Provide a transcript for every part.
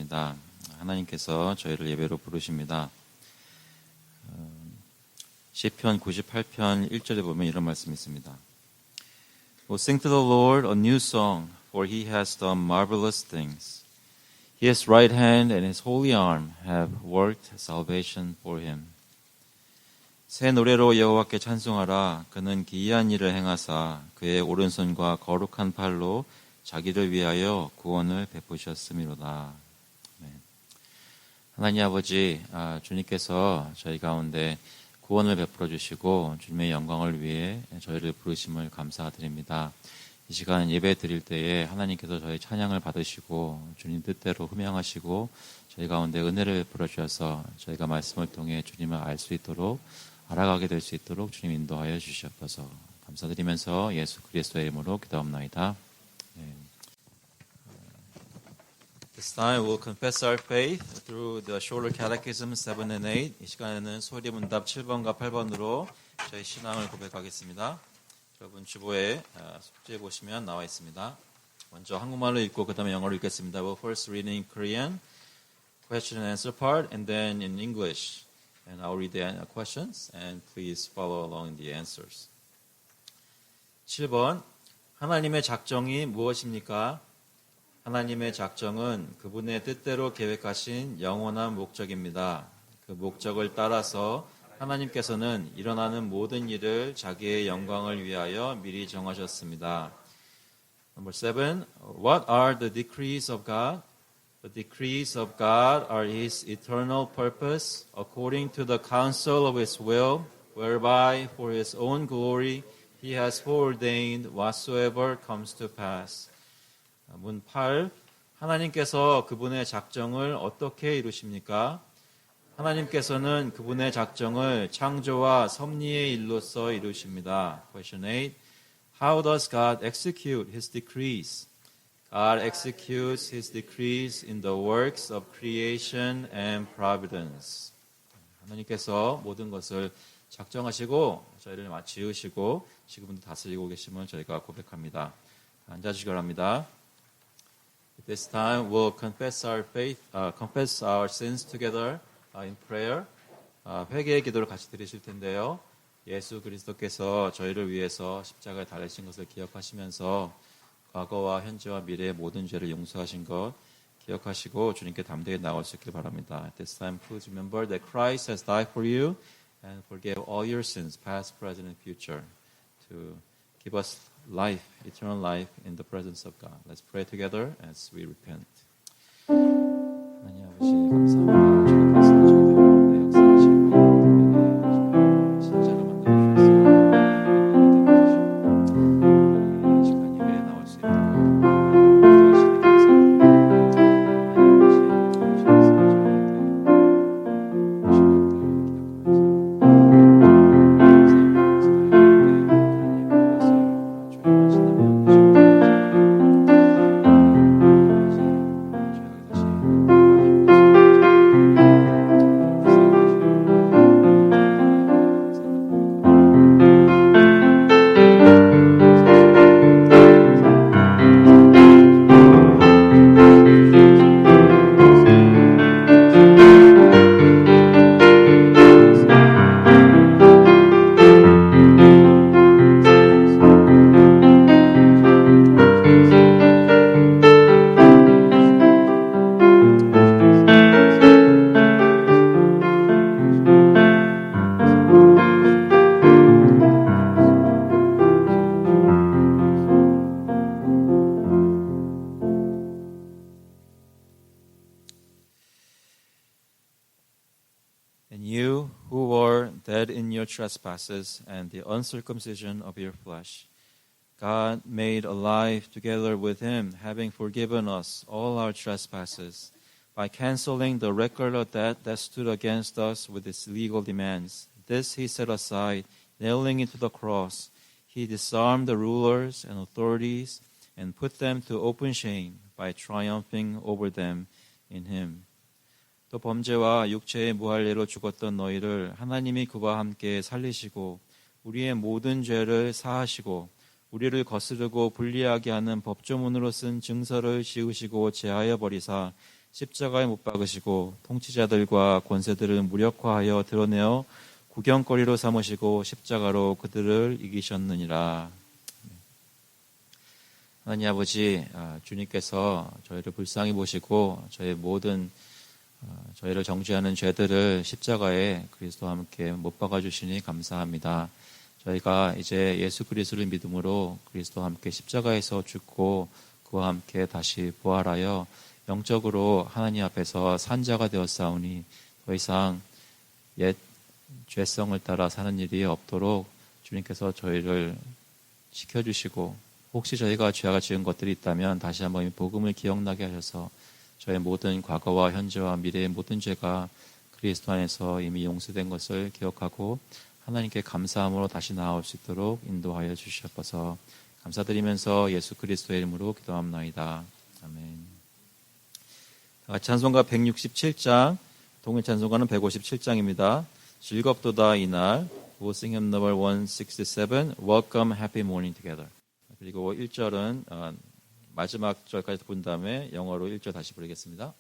기도하겠습니다. 하나님께서 저희를 예배로 부르십니다. 시편 98편 1절에 보면 이런 말씀이 있습니다. O sing to the Lord a new song, for he has done marvelous things. His right hand and his holy arm have worked salvation for him. 새 노래로 여호와께 찬송하라. 그는 기이한 일을 행하사 그의 오른손과 거룩한 팔로 자기를 위하여 구원을 베푸셨음이로다. 하나님 아버지, 주님께서 저희 가운데 구원을 베풀어 주시고 주님의 영광을 위해 저희를 부르심을 감사드립니다. 이 시간 예배 드릴 때에 하나님께서 저희 찬양을 받으시고 주님 뜻대로 흠양하시고 저희 가운데 은혜를 베풀어 주셔서 저희가 말씀을 통해 주님을 알 수 있도록 알아가게 될 수 있도록 주님 인도하여 주시옵소서. 감사드리면서 예수 그리스도의 이름으로 기도합나이다. This time we'll confess our faith through the shorter catechism 7 and 8. 이 시간에는 소리문답 7번과 8번으로 저희 신앙을 고백하겠습니다. 여러분 주보에 숙지해 보시면 나와 있습니다. 먼저 한국말로 읽고 그 다음에 영어로 읽겠습니다. We'll first read in Korean, question and answer part, and then in English. And I'll read the questions, and please follow along in the answers. 7번, 하나님의 작정이 무엇입니까? 하나님의 작정은 그분의 뜻대로 계획하신 영원한 목적입니다. 그 목적을 따라서 하나님께서는 일어나는 모든 일을 자기의 영광을 위하여 미리 정하셨습니다. Number 7. What are the decrees of God? The decrees of God are His eternal purpose, according to the counsel of His will, whereby for His own glory He has foreordained whatsoever comes to pass. 문 8. 하나님께서 그분의 작정을 어떻게 이루십니까? 하나님께서는 그분의 작정을 창조와 섭리의 일로서 이루십니다. Question 8. How does God execute His decrees? God executes His decrees in the works of creation and providence. 하나님께서 모든 것을 작정하시고 저희를 지으시고 지금도 다스리고 계심을 저희가 고백합니다. 앉아주시기 바랍니다. At this time, we'll confess our faith, confess our sins together in prayer. 회개의 기도를 같이 드리실 텐데요. 예수 그리스도께서 저희를 위해서 십자가에 달리신 것을 기억하시면서 과거와 현재와 미래의 모든 죄를 용서하신 것 기억하시고 주님께 담대히 나올 수 있길 바랍니다. At this time, please remember that Christ has died for you and forgave all your sins, past, present, and future, to give us life, eternal life in the presence of God. Let's pray together as we repent. 하나님 아버지 감사합니다. 주님께서 저희 가운데 역사하시고 신자로 만들어주셨습니다. 이 시간 예배에 나올 수 있도록 기도하시니 감사합니다. 하나님 아버지 오셔서 저희한테 오신 것들을 trespasses and the uncircumcision of your flesh. God made alive together with him, having forgiven us all our trespasses, by canceling the record of debt that stood against us with its legal demands. This he set aside, nailing it to the cross. He disarmed the rulers and authorities and put them to open shame by triumphing over them in him. 또 범죄와 육체의 무할례로 죽었던 너희를 하나님이 그와 함께 살리시고 우리의 모든 죄를 사하시고 우리를 거스르고 불리하게 하는 법조문으로 쓴 증서를 지우시고 제하여 버리사 십자가에 못 박으시고 통치자들과 권세들을 무력화하여 드러내어 구경거리로 삼으시고 십자가로 그들을 이기셨느니라. 하나님 아버지, 주님께서 저희를 불쌍히 보시고 저희 모든 저희를 정죄하는 죄들을 십자가에 그리스도와 함께 못 박아주시니 감사합니다. 저희가 이제 예수 그리스도를 믿음으로 그리스도와 함께 십자가에서 죽고 그와 함께 다시 부활하여 영적으로 하나님 앞에서 산자가 되었사오니 더 이상 옛 죄성을 따라 사는 일이 없도록 주님께서 저희를 지켜주시고 혹시 저희가 죄가 지은 것들이 있다면 다시 한번 이 복음을 기억나게 하셔서 저의 모든 과거와 현재와 미래의 모든 죄가 그리스도 안에서 이미 용서된 것을 기억하고 하나님께 감사함으로 다시 나아올 수 있도록 인도하여 주시옵소서. 감사드리면서 예수 그리스도의 이름으로 기도합나이다. 아멘. 찬송가 167장, 동일 찬송가는 157장입니다. 즐겁도다 이날, We'll sing hymn number 167, Welcome Happy Morning Together. 그리고 1절은 마지막 절까지 부른 다음에 영어로 1절 다시 부르겠습니다.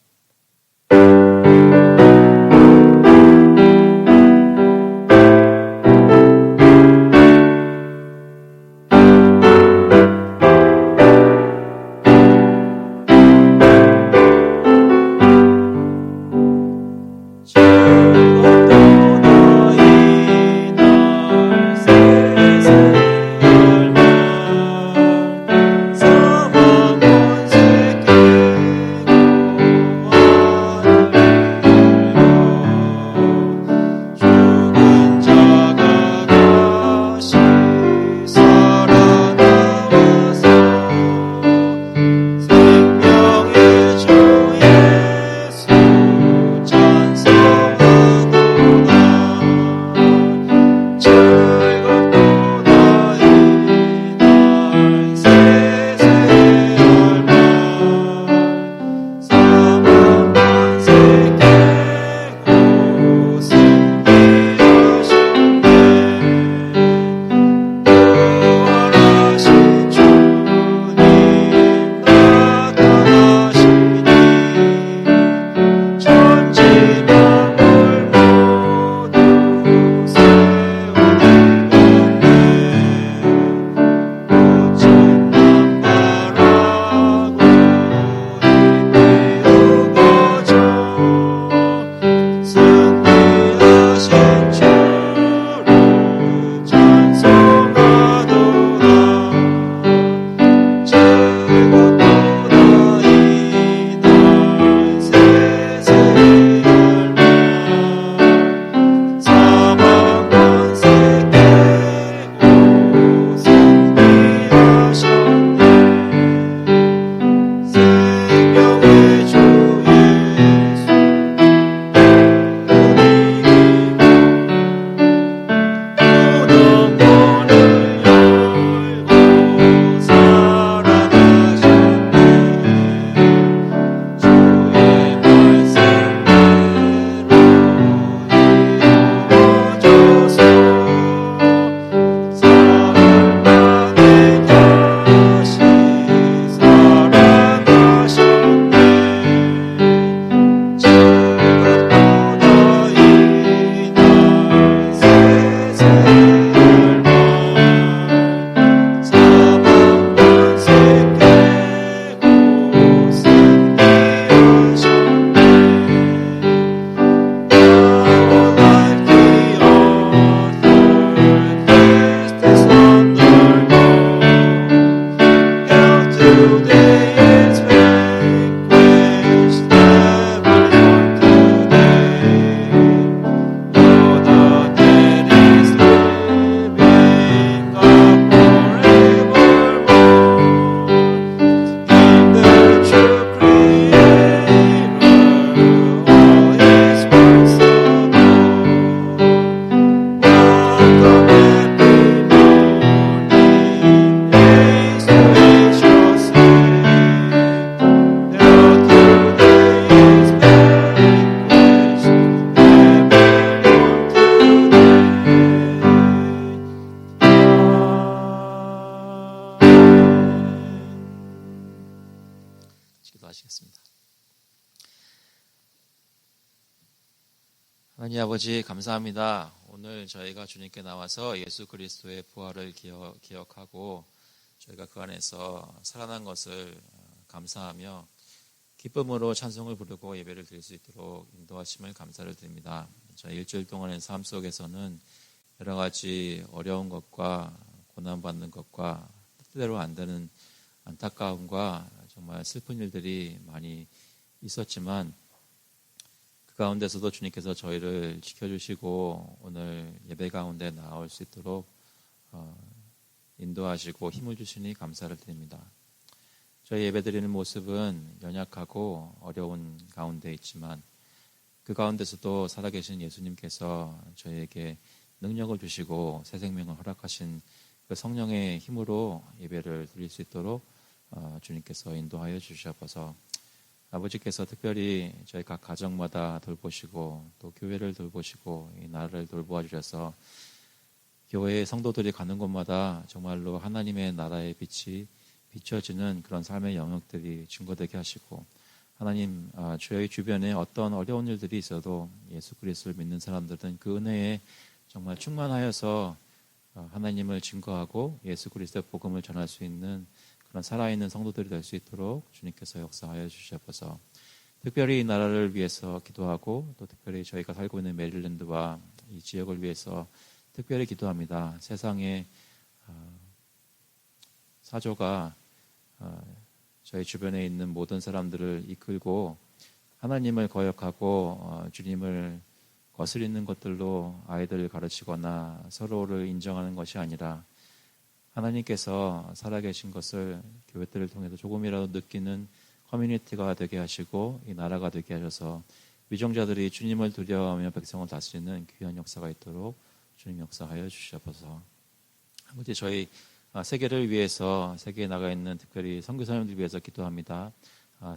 하나님 아버지 감사합니다. 오늘 저희가 주님께 나와서 예수 그리스도의 부활을 기억하고 저희가 그 안에서 살아난 것을 감사하며 기쁨으로 찬송을 부르고 예배를 드릴 수 있도록 인도하심을 감사를 드립니다. 저희 일주일 동안의 삶 속에서는 여러 가지 어려운 것과 고난받는 것과 뜻대로 안 되는 안타까움과 정말 슬픈 일들이 많이 있었지만 그 가운데서도 주님께서 저희를 지켜주시고 오늘 예배 가운데 나올 수 있도록 인도하시고 힘을 주시니 감사를 드립니다. 저희 예배 드리는 모습은 연약하고 어려운 가운데 있지만 그 가운데서도 살아계신 예수님께서 저희에게 능력을 주시고 새 생명을 허락하신 그 성령의 힘으로 예배를 드릴 수 있도록 주님께서 인도하여 주셔서 아버지께서 특별히 저희 각 가정마다 돌보시고 또 교회를 돌보시고 이 나라를 돌보아 주셔서 교회의 성도들이 가는 곳마다 정말로 하나님의 나라의 빛이 비춰지는 그런 삶의 영역들이 증거되게 하시고 하나님 저희 주변에 어떤 어려운 일들이 있어도 예수 그리스도를 믿는 사람들은 그 은혜에 정말 충만하여서 하나님을 증거하고 예수 그리스도의 복음을 전할 수 있는 그런 살아있는 성도들이 될 수 있도록 주님께서 역사하여 주셔서 특별히 이 나라를 위해서 기도하고 또 특별히 저희가 살고 있는 메릴랜드와 이 지역을 위해서 특별히 기도합니다. 세상의 사조가 저희 주변에 있는 모든 사람들을 이끌고 하나님을 거역하고 주님을 거스리는 것들로 아이들을 가르치거나 서로를 인정하는 것이 아니라 하나님께서 살아계신 것을 교회들을 통해서 조금이라도 느끼는 커뮤니티가 되게 하시고 이 나라가 되게 하셔서 위정자들이 주님을 두려워하며 백성을 다스리는 귀한 역사가 있도록 주님 역사하여 주시옵소서. 아버지 저희 세계를 위해서 세계에 나가 있는 특별히 선교사님들 위해서 기도합니다.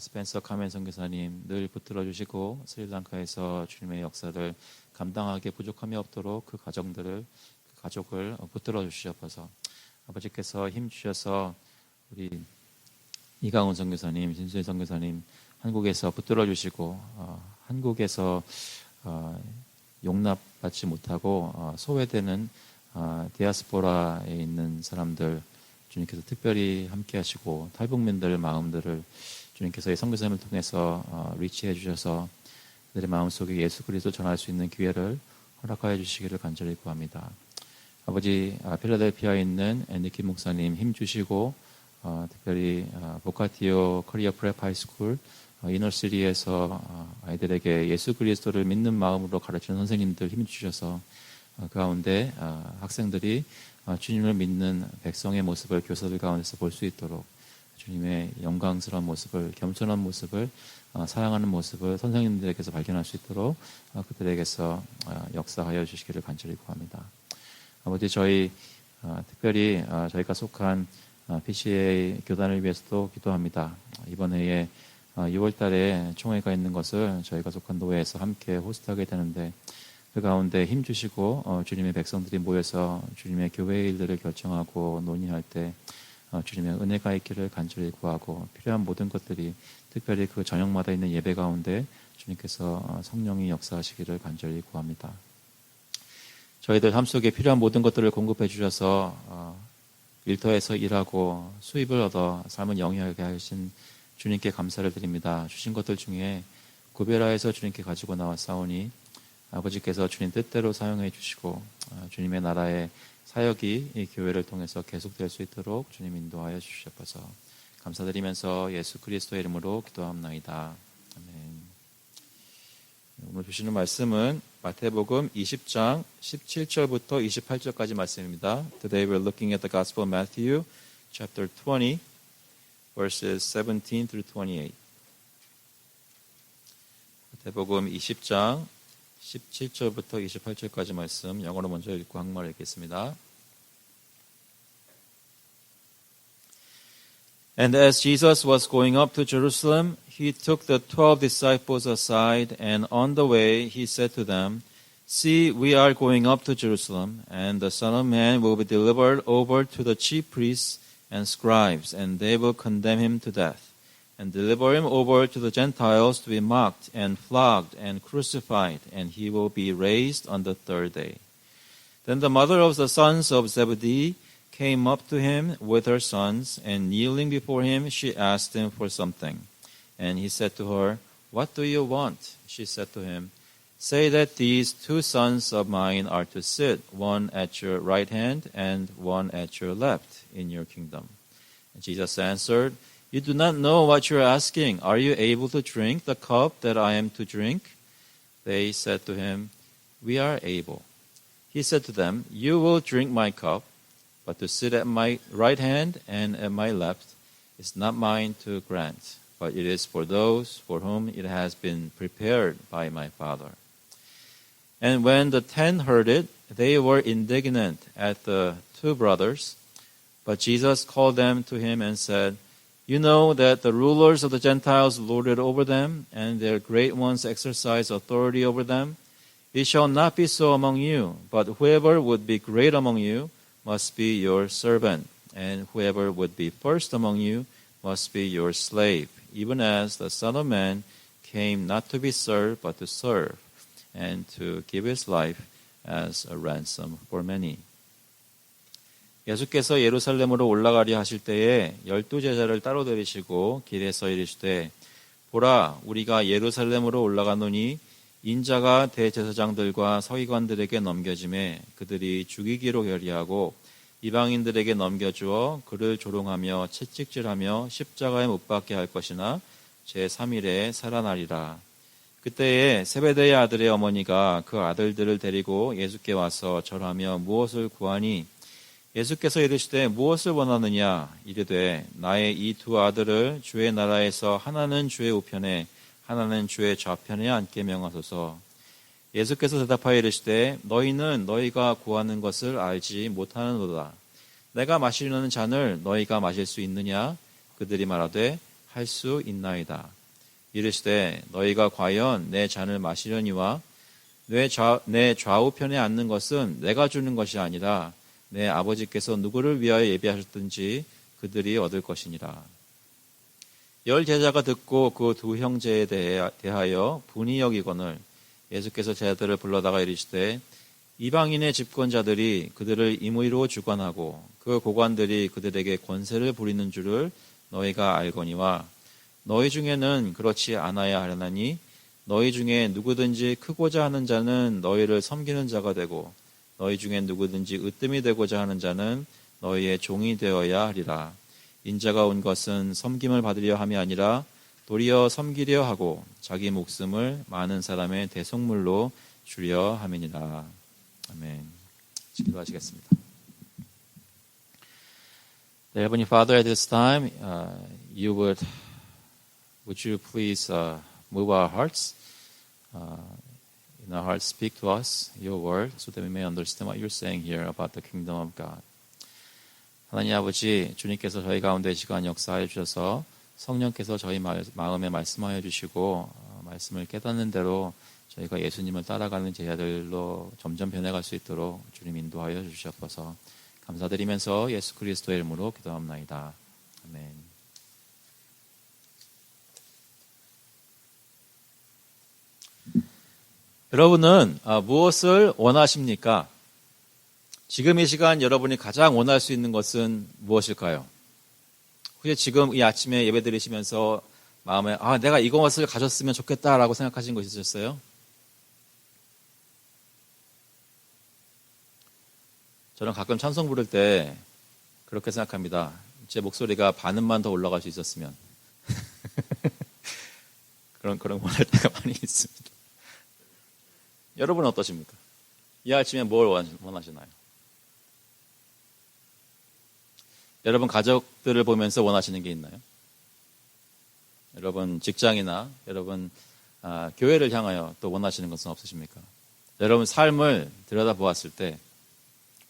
스펜서 카멘 선교사님 늘 붙들어 주시고 스리랑카에서 주님의 역사를 감당하기에 부족함이 없도록 그 가족을 붙들어 주시옵소서. 아버지께서 힘 주셔서 우리 이강훈 선교사님, 신수희 선교사님 한국에서 붙들어 주시고 한국에서 용납받지 못하고 소외되는 디아스포라에 있는 사람들 주님께서 특별히 함께 하시고 탈북민들 마음들을 주님께서 이 선교사님을 통해서 리치해 주셔서 그들의 마음속에 예수 그리스도 전할 수 있는 기회를 허락하여 주시기를 간절히 구합니다. 아버지 필라델피아에 있는 앤디킴 목사님 힘 주시고 특별히 보카티오 커리어 프랩 하이스쿨 이너시리에서 아이들에게 예수 그리스도를 믿는 마음으로 가르치는 선생님들 힘 주셔서 그 가운데 학생들이 주님을 믿는 백성의 모습을 교사들 가운데서 볼 수 있도록 주님의 영광스러운 모습을 겸손한 모습을 사랑하는 모습을 선생님들에게서 발견할 수 있도록 그들에게서 역사하여 주시기를 간절히 구합니다. 아버지 저희 특별히 저희가 속한 PCA 교단을 위해서도 기도합니다. 이번 해에 6월 달에 총회가 있는 것을 저희가 속한 노회에서 함께 호스트하게 되는데 그 가운데 힘 주시고 주님의 백성들이 모여서 주님의 교회의 일들을 결정하고 논의할 때 주님의 은혜가 있기를 간절히 구하고 필요한 모든 것들이 특별히 그 저녁마다 있는 예배 가운데 주님께서 성령이 역사하시기를 간절히 구합니다. 저희들 삶 속에 필요한 모든 것들을 공급해 주셔서 일터에서 일하고 수입을 얻어 삶을 영위하게 하신 주님께 감사를 드립니다. 주신 것들 중에 구별하여서 주님께 가지고 나왔사오니 아버지께서 주님 뜻대로 사용해 주시고 주님의 나라의 사역이 이 교회를 통해서 계속될 수 있도록 주님 인도하여 주시옵소서. 감사드리면서 예수 그리스도의 이름으로 기도합나이다. 아멘. 오늘 주시는 말씀은 마태복음 20장 17절부터 28절까지 말씀입니다. Today we're looking at the Gospel of Matthew, chapter 20, verses 17 through 28. 마태복음 20장 17절부터 28절까지 말씀 영어로 먼저 읽고 한국말로 읽겠습니다. And as Jesus was going up to Jerusalem, he took the 12 disciples aside, and on the way he said to them, See, we are going up to Jerusalem, and the Son of Man will be delivered over to the chief priests and scribes, and they will condemn him to death, and deliver him over to the Gentiles to be mocked and flogged and crucified, and he will be raised on the third day. Then the mother of the sons of Zebedee came up to him with her sons, and kneeling before him, she asked him for something. And he said to her, What do you want? She said to him, Say that these 2 sons of mine are to sit, one at your right hand and one at your left, in your kingdom. And Jesus answered, You do not know what you are asking. Are you able to drink the cup that I am to drink? They said to him, We are able. He said to them, You will drink my cup, but to sit at my right hand and at my left is not mine to grant, but it is for those for whom it has been prepared by my Father. And when the 10 heard it, they were indignant at the 2 brothers. But Jesus called them to him and said, You know that the rulers of the Gentiles lord it over them, and their great ones exercise authority over them. It shall not be so among you, but whoever would be great among you must be your servant, and whoever would be first among you must be your slave, even as the Son of Man came not to be served, but to serve, and to give his life as a ransom for many. 예수께서 예루살렘으로 올라가려 하실 때에 12제자를 따로 데리시고 길에서 이르시되 보라 우리가 예루살렘으로 올라가노니 인자가 대제사장들과 서기관들에게 넘겨짐에 그들이 죽이기로 결의하고 이방인들에게 넘겨주어 그를 조롱하며 채찍질하며 십자가에 못 박게 할 것이나 제3일에 살아나리라. 그때에 세베대의 아들의 어머니가 그 아들들을 데리고 예수께 와서 절하며 무엇을 구하니 예수께서 이르시되 무엇을 원하느냐 이르되 나의 이 2 아들을 주의 나라에서 하나는 주의 우편에 하나는 주의 좌편에 앉게 명하소서. 예수께서 대답하여 이르시되 너희는 너희가 구하는 것을 알지 못하는도다. 내가 마시려는 잔을 너희가 마실 수 있느냐? 그들이 말하되 할 수 있나이다. 이르시되 너희가 과연 내 잔을 마시려니와 내 좌우편에 앉는 것은 내가 주는 것이 아니라 내 아버지께서 누구를 위하여 예비하셨든지 그들이 얻을 것이니라. 10 제자가 듣고 그 2 형제에 대하여 분이 여기거늘 예수께서 제자들을 불러다가 이르시되 이방인의 집권자들이 그들을 임의로 주관하고 그 고관들이 그들에게 권세를 부리는 줄을 너희가 알거니와 너희 중에는 그렇지 않아야 하려나니 너희 중에 누구든지 크고자 하는 자는 너희를 섬기는 자가 되고 너희 중에 누구든지 으뜸이 되고자 하는 자는 너희의 종이 되어야 하리라. 인자가 온 것은 섬김을 받으려 함이 아니라 도리어 섬기려 하고 자기 목숨을 많은 사람의 대속물로 주려 함이니라. 아멘. 기도하시겠습니다. Heavenly Father, at this time, would you please move our hearts? In our hearts, speak to us your word so that we may understand what you're saying here about the kingdom of God. 하나님 아버지, 주님께서 저희 가운데 시간 역사해 주셔서 성령께서 저희 마음에 말씀하여 주시고 말씀을 깨닫는 대로 저희가 예수님을 따라가는 제자들로 점점 변해갈 수 있도록 주님 인도하여 주시옵소서. 감사드리면서 예수 그리스도의 이름으로 기도합나이다. 아멘. 여러분은 무엇을 원하십니까? 지금 이 시간 여러분이 가장 원할 수 있는 것은 무엇일까요? 혹시 지금 이 아침에 예배 드리시면서 마음에 내가 이것을 가졌으면 좋겠다라고 생각하신 거 있으셨어요? 저는 가끔 찬송 부를 때 그렇게 생각합니다. 제 목소리가 반음만 더 올라갈 수 있었으면 그런 원할 때가 많이 있습니다. 여러분은 어떠십니까? 이 아침에 뭘 원하시나요? 여러분 가족들을 보면서 원하시는 게 있나요? 여러분 직장이나 여러분 교회를 향하여 또 원하시는 것은 없으십니까? 여러분 삶을 들여다보았을 때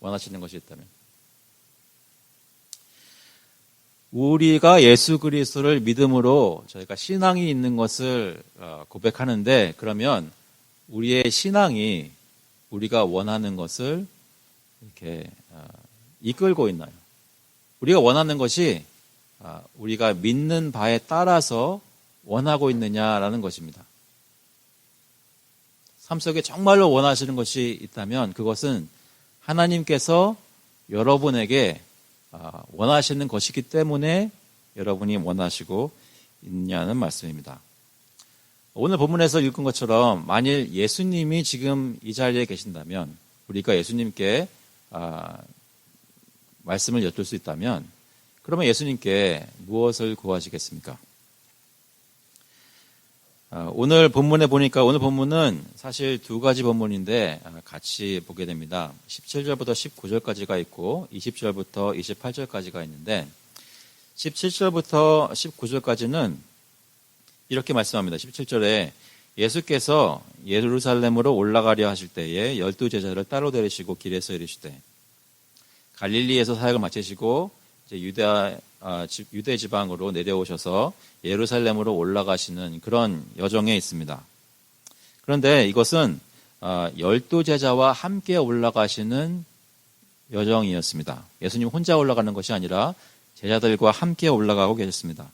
원하시는 것이 있다면 우리가 예수 그리스도를 믿음으로 저희가 신앙이 있는 것을 고백하는데 그러면 우리의 신앙이 우리가 원하는 것을 이렇게 이끌고 있나요? 우리가 원하는 것이 우리가 믿는 바에 따라서 원하고 있느냐라는 것입니다. 삶 속에 정말로 원하시는 것이 있다면 그것은 하나님께서 여러분에게 원하시는 것이기 때문에 여러분이 원하시고 있냐는 말씀입니다. 오늘 본문에서 읽은 것처럼 만일 예수님이 지금 이 자리에 계신다면 우리가 예수님께 말씀을 여쭐 수 있다면 그러면 예수님께 무엇을 구하시겠습니까? 오늘 본문에 보니까 오늘 본문은 사실 두 가지 본문인데 같이 보게 됩니다. 17절부터 19절까지가 있고 20절부터 28절까지가 있는데 17절부터 19절까지는 이렇게 말씀합니다. 17절에 예수께서 예루살렘으로 올라가려 하실 때에 12제자를 따로 데리시고 길에서 이르시되 갈릴리에서 사역을 마치시고 이제 유대 지방으로 내려오셔서 예루살렘으로 올라가시는 그런 여정에 있습니다. 그런데 이것은 12제자와 함께 올라가시는 여정이었습니다. 예수님 혼자 올라가는 것이 아니라 제자들과 함께 올라가고 계셨습니다.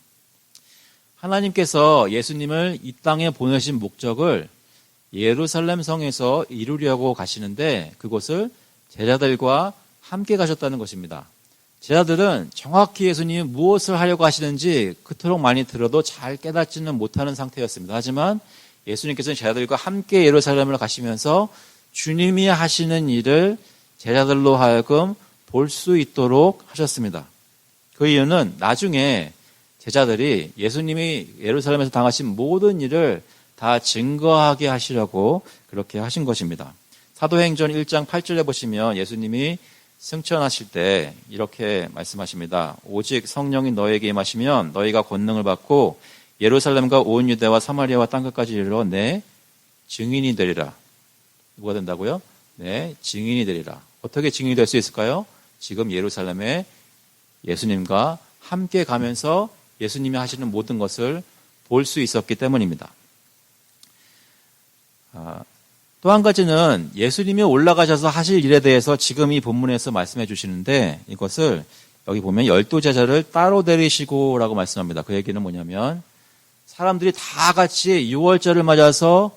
하나님께서 예수님을 이 땅에 보내신 목적을 예루살렘 성에서 이루려고 가시는데 그곳을 제자들과 함께 가셨다는 것입니다. 제자들은 정확히 예수님이 무엇을 하려고 하시는지 그토록 많이 들어도 잘 깨닫지는 못하는 상태였습니다. 하지만 예수님께서는 제자들과 함께 예루살렘을 가시면서 주님이 하시는 일을 제자들로 하여금 볼 수 있도록 하셨습니다. 그 이유는 나중에 제자들이 예수님이 예루살렘에서 당하신 모든 일을 다 증거하게 하시려고 그렇게 하신 것입니다. 사도행전 1장 8절에 보시면 예수님이 승천하실 때 이렇게 말씀하십니다. 오직 성령이 너에게 임하시면 너희가 권능을 받고 예루살렘과 온 유대와 사마리아와 땅끝까지 이르러 내 증인이 되리라. 뭐가 된다고요? 네, 증인이 되리라. 어떻게 증인이 될 수 있을까요? 지금 예루살렘에 예수님과 함께 가면서 예수님이 하시는 모든 것을 볼 수 있었기 때문입니다. 또 한 가지는 예수님이 올라가셔서 하실 일에 대해서 지금 이 본문에서 말씀해 주시는데 이것을 여기 보면 12제자를 따로 데리시고 라고 말씀합니다. 그 얘기는 뭐냐면 사람들이 다 같이 유월절을 맞아서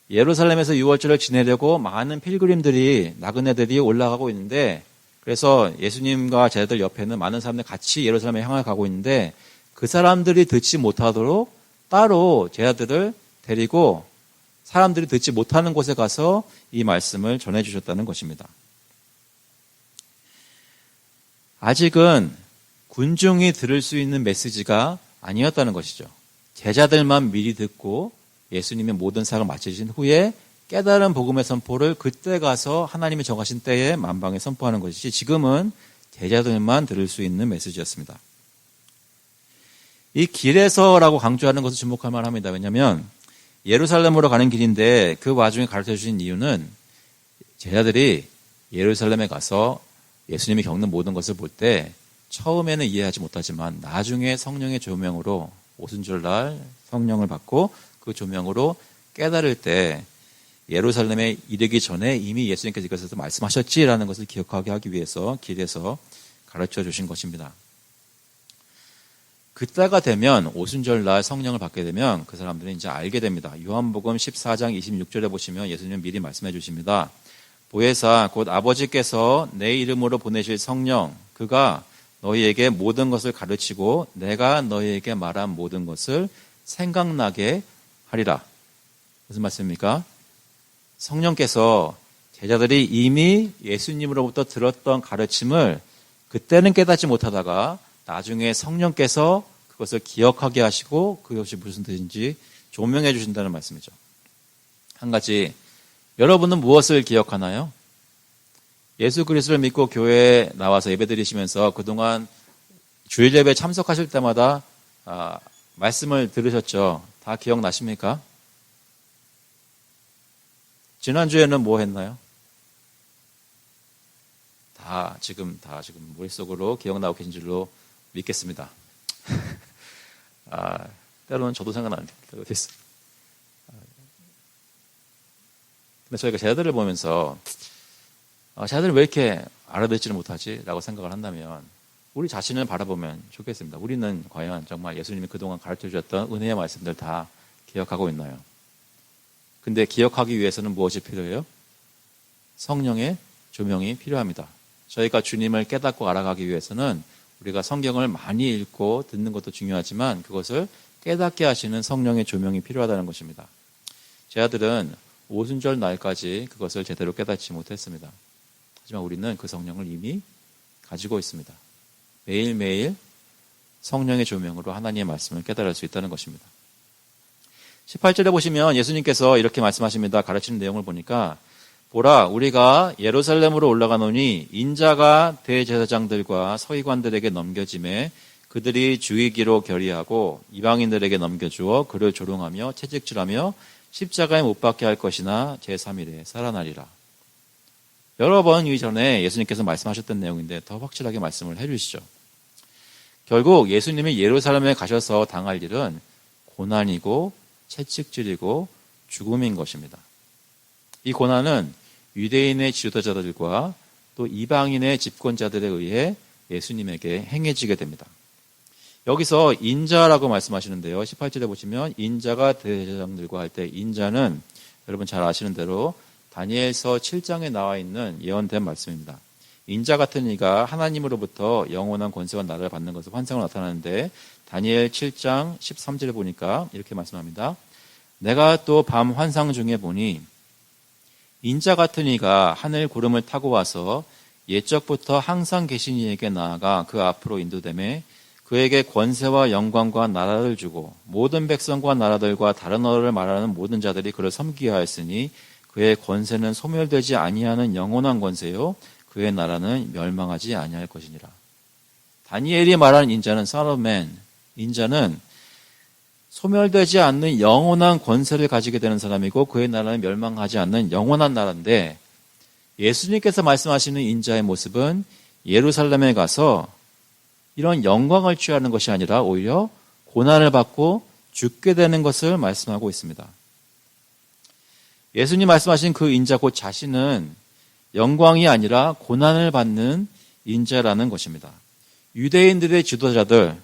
예루살렘에서 유월절을 지내려고 많은 필그림들이 나그네들이 올라가고 있는데 그래서 예수님과 제자들 옆에는 많은 사람들이 같이 예루살렘에 향해 가고 있는데 그 사람들이 듣지 못하도록 따로 제자들을 데리고 사람들이 듣지 못하는 곳에 가서 이 말씀을 전해주셨다는 것입니다. 아직은 군중이 들을 수 있는 메시지가 아니었다는 것이죠. 제자들만 미리 듣고 예수님의 모든 사역을 마치신 후에 깨달은 복음의 선포를 그때 가서 하나님이 정하신 때에 만방에 선포하는 것이지 지금은 제자들만 들을 수 있는 메시지였습니다. 이 길에서라고 강조하는 것을 주목할 만합니다. 왜냐하면 예루살렘으로 가는 길인데 그 와중에 가르쳐 주신 이유는 제자들이 예루살렘에 가서 예수님이 겪는 모든 것을 볼 때 처음에는 이해하지 못하지만 나중에 성령의 조명으로 오순절날 성령을 받고 그 조명으로 깨달을 때 예루살렘에 이르기 전에 이미 예수님께서 이것에서 말씀하셨지라는 것을 기억하게 하기 위해서 길에서 가르쳐 주신 것입니다. 그때가 되면 오순절날 성령을 받게 되면 그 사람들은 이제 알게 됩니다. 요한복음 14장 26절에 보시면 예수님은 미리 말씀해 주십니다. 보혜사 곧 아버지께서 내 이름으로 보내실 성령 그가 너희에게 모든 것을 가르치고 내가 너희에게 말한 모든 것을 생각나게 하리라. 무슨 말씀입니까? 성령께서 제자들이 이미 예수님으로부터 들었던 가르침을 그때는 깨닫지 못하다가 나중에 성령께서 그것을 기억하게 하시고 그것이 무슨 뜻인지 조명해 주신다는 말씀이죠. 한 가지, 여러분은 무엇을 기억하나요? 예수 그리스도를 믿고 교회에 나와서 예배드리시면서 그동안 주일 예배에 참석하실 때마다 말씀을 들으셨죠? 다 기억나십니까? 지난주에는 뭐 했나요? 다 지금 머릿속으로 기억나고 계신 줄로 믿겠습니다. 때로는 저도 생각나는 때도 있어요. 근데 저희가 제자들을 보면서 제자들은 왜 이렇게 알아듣지를 못하지? 라고 생각을 한다면 우리 자신을 바라보면 좋겠습니다. 우리는 과연 정말 예수님이 그동안 가르쳐 주셨던 은혜의 말씀들 다 기억하고 있나요? 근데 기억하기 위해서는 무엇이 필요해요? 성령의 조명이 필요합니다. 저희가 주님을 깨닫고 알아가기 위해서는 우리가 성경을 많이 읽고 듣는 것도 중요하지만 그것을 깨닫게 하시는 성령의 조명이 필요하다는 것입니다. 제 아들은 오순절 날까지 그것을 제대로 깨닫지 못했습니다. 하지만 우리는 그 성령을 이미 가지고 있습니다. 매일매일 성령의 조명으로 하나님의 말씀을 깨달을 수 있다는 것입니다. 18절에 보시면 예수님께서 이렇게 말씀하십니다. 가르치는 내용을 보니까 보라 우리가 예루살렘으로 올라가노니 인자가 대제사장들과 서기관들에게 넘겨짐에 그들이 죽이기로 결의하고 이방인들에게 넘겨주어 그를 조롱하며 채찍질하며 십자가에 못 박게 할 것이나 제3일에 살아나리라. 여러 번 이전에 예수님께서 말씀하셨던 내용인데 더 확실하게 말씀을 해주시죠. 결국 예수님이 예루살렘에 가셔서 당할 일은 고난이고 채찍질이고 죽음인 것입니다. 이 고난은 유대인의 지도자들과 또 이방인의 집권자들에 의해 예수님에게 행해지게 됩니다. 여기서 인자라고 말씀하시는데요. 18절에 보시면 인자가 대제사장들과 할 때 인자는 여러분 잘 아시는 대로 다니엘서 7장에 나와 있는 예언된 말씀입니다. 인자 같은 이가 하나님으로부터 영원한 권세와 나라를 받는 것을 환상으로 나타나는데 다니엘 7장 13절에 보니까 이렇게 말씀합니다. 내가 또 밤 환상 중에 보니 인자 같은 이가 하늘 구름을 타고 와서 옛적부터 항상 계신 이에게 나아가 그 앞으로 인도되매 그에게 권세와 영광과 나라를 주고 모든 백성과 나라들과 다른 언어를 말하는 모든 자들이 그를 섬기게 하였으니 그의 권세는 소멸되지 아니하는 영원한 권세요 그의 나라는 멸망하지 아니할 것이니라. 다니엘이 말하는 인자는 Son of Man, 인자는 소멸되지 않는 영원한 권세를 가지게 되는 사람이고 그의 나라는 멸망하지 않는 영원한 나라인데 예수님께서 말씀하시는 인자의 모습은 예루살렘에 가서 이런 영광을 취하는 것이 아니라 오히려 고난을 받고 죽게 되는 것을 말씀하고 있습니다. 예수님 말씀하신 그 인자 곧 자신은 영광이 아니라 고난을 받는 인자라는 것입니다. 유대인들의 지도자들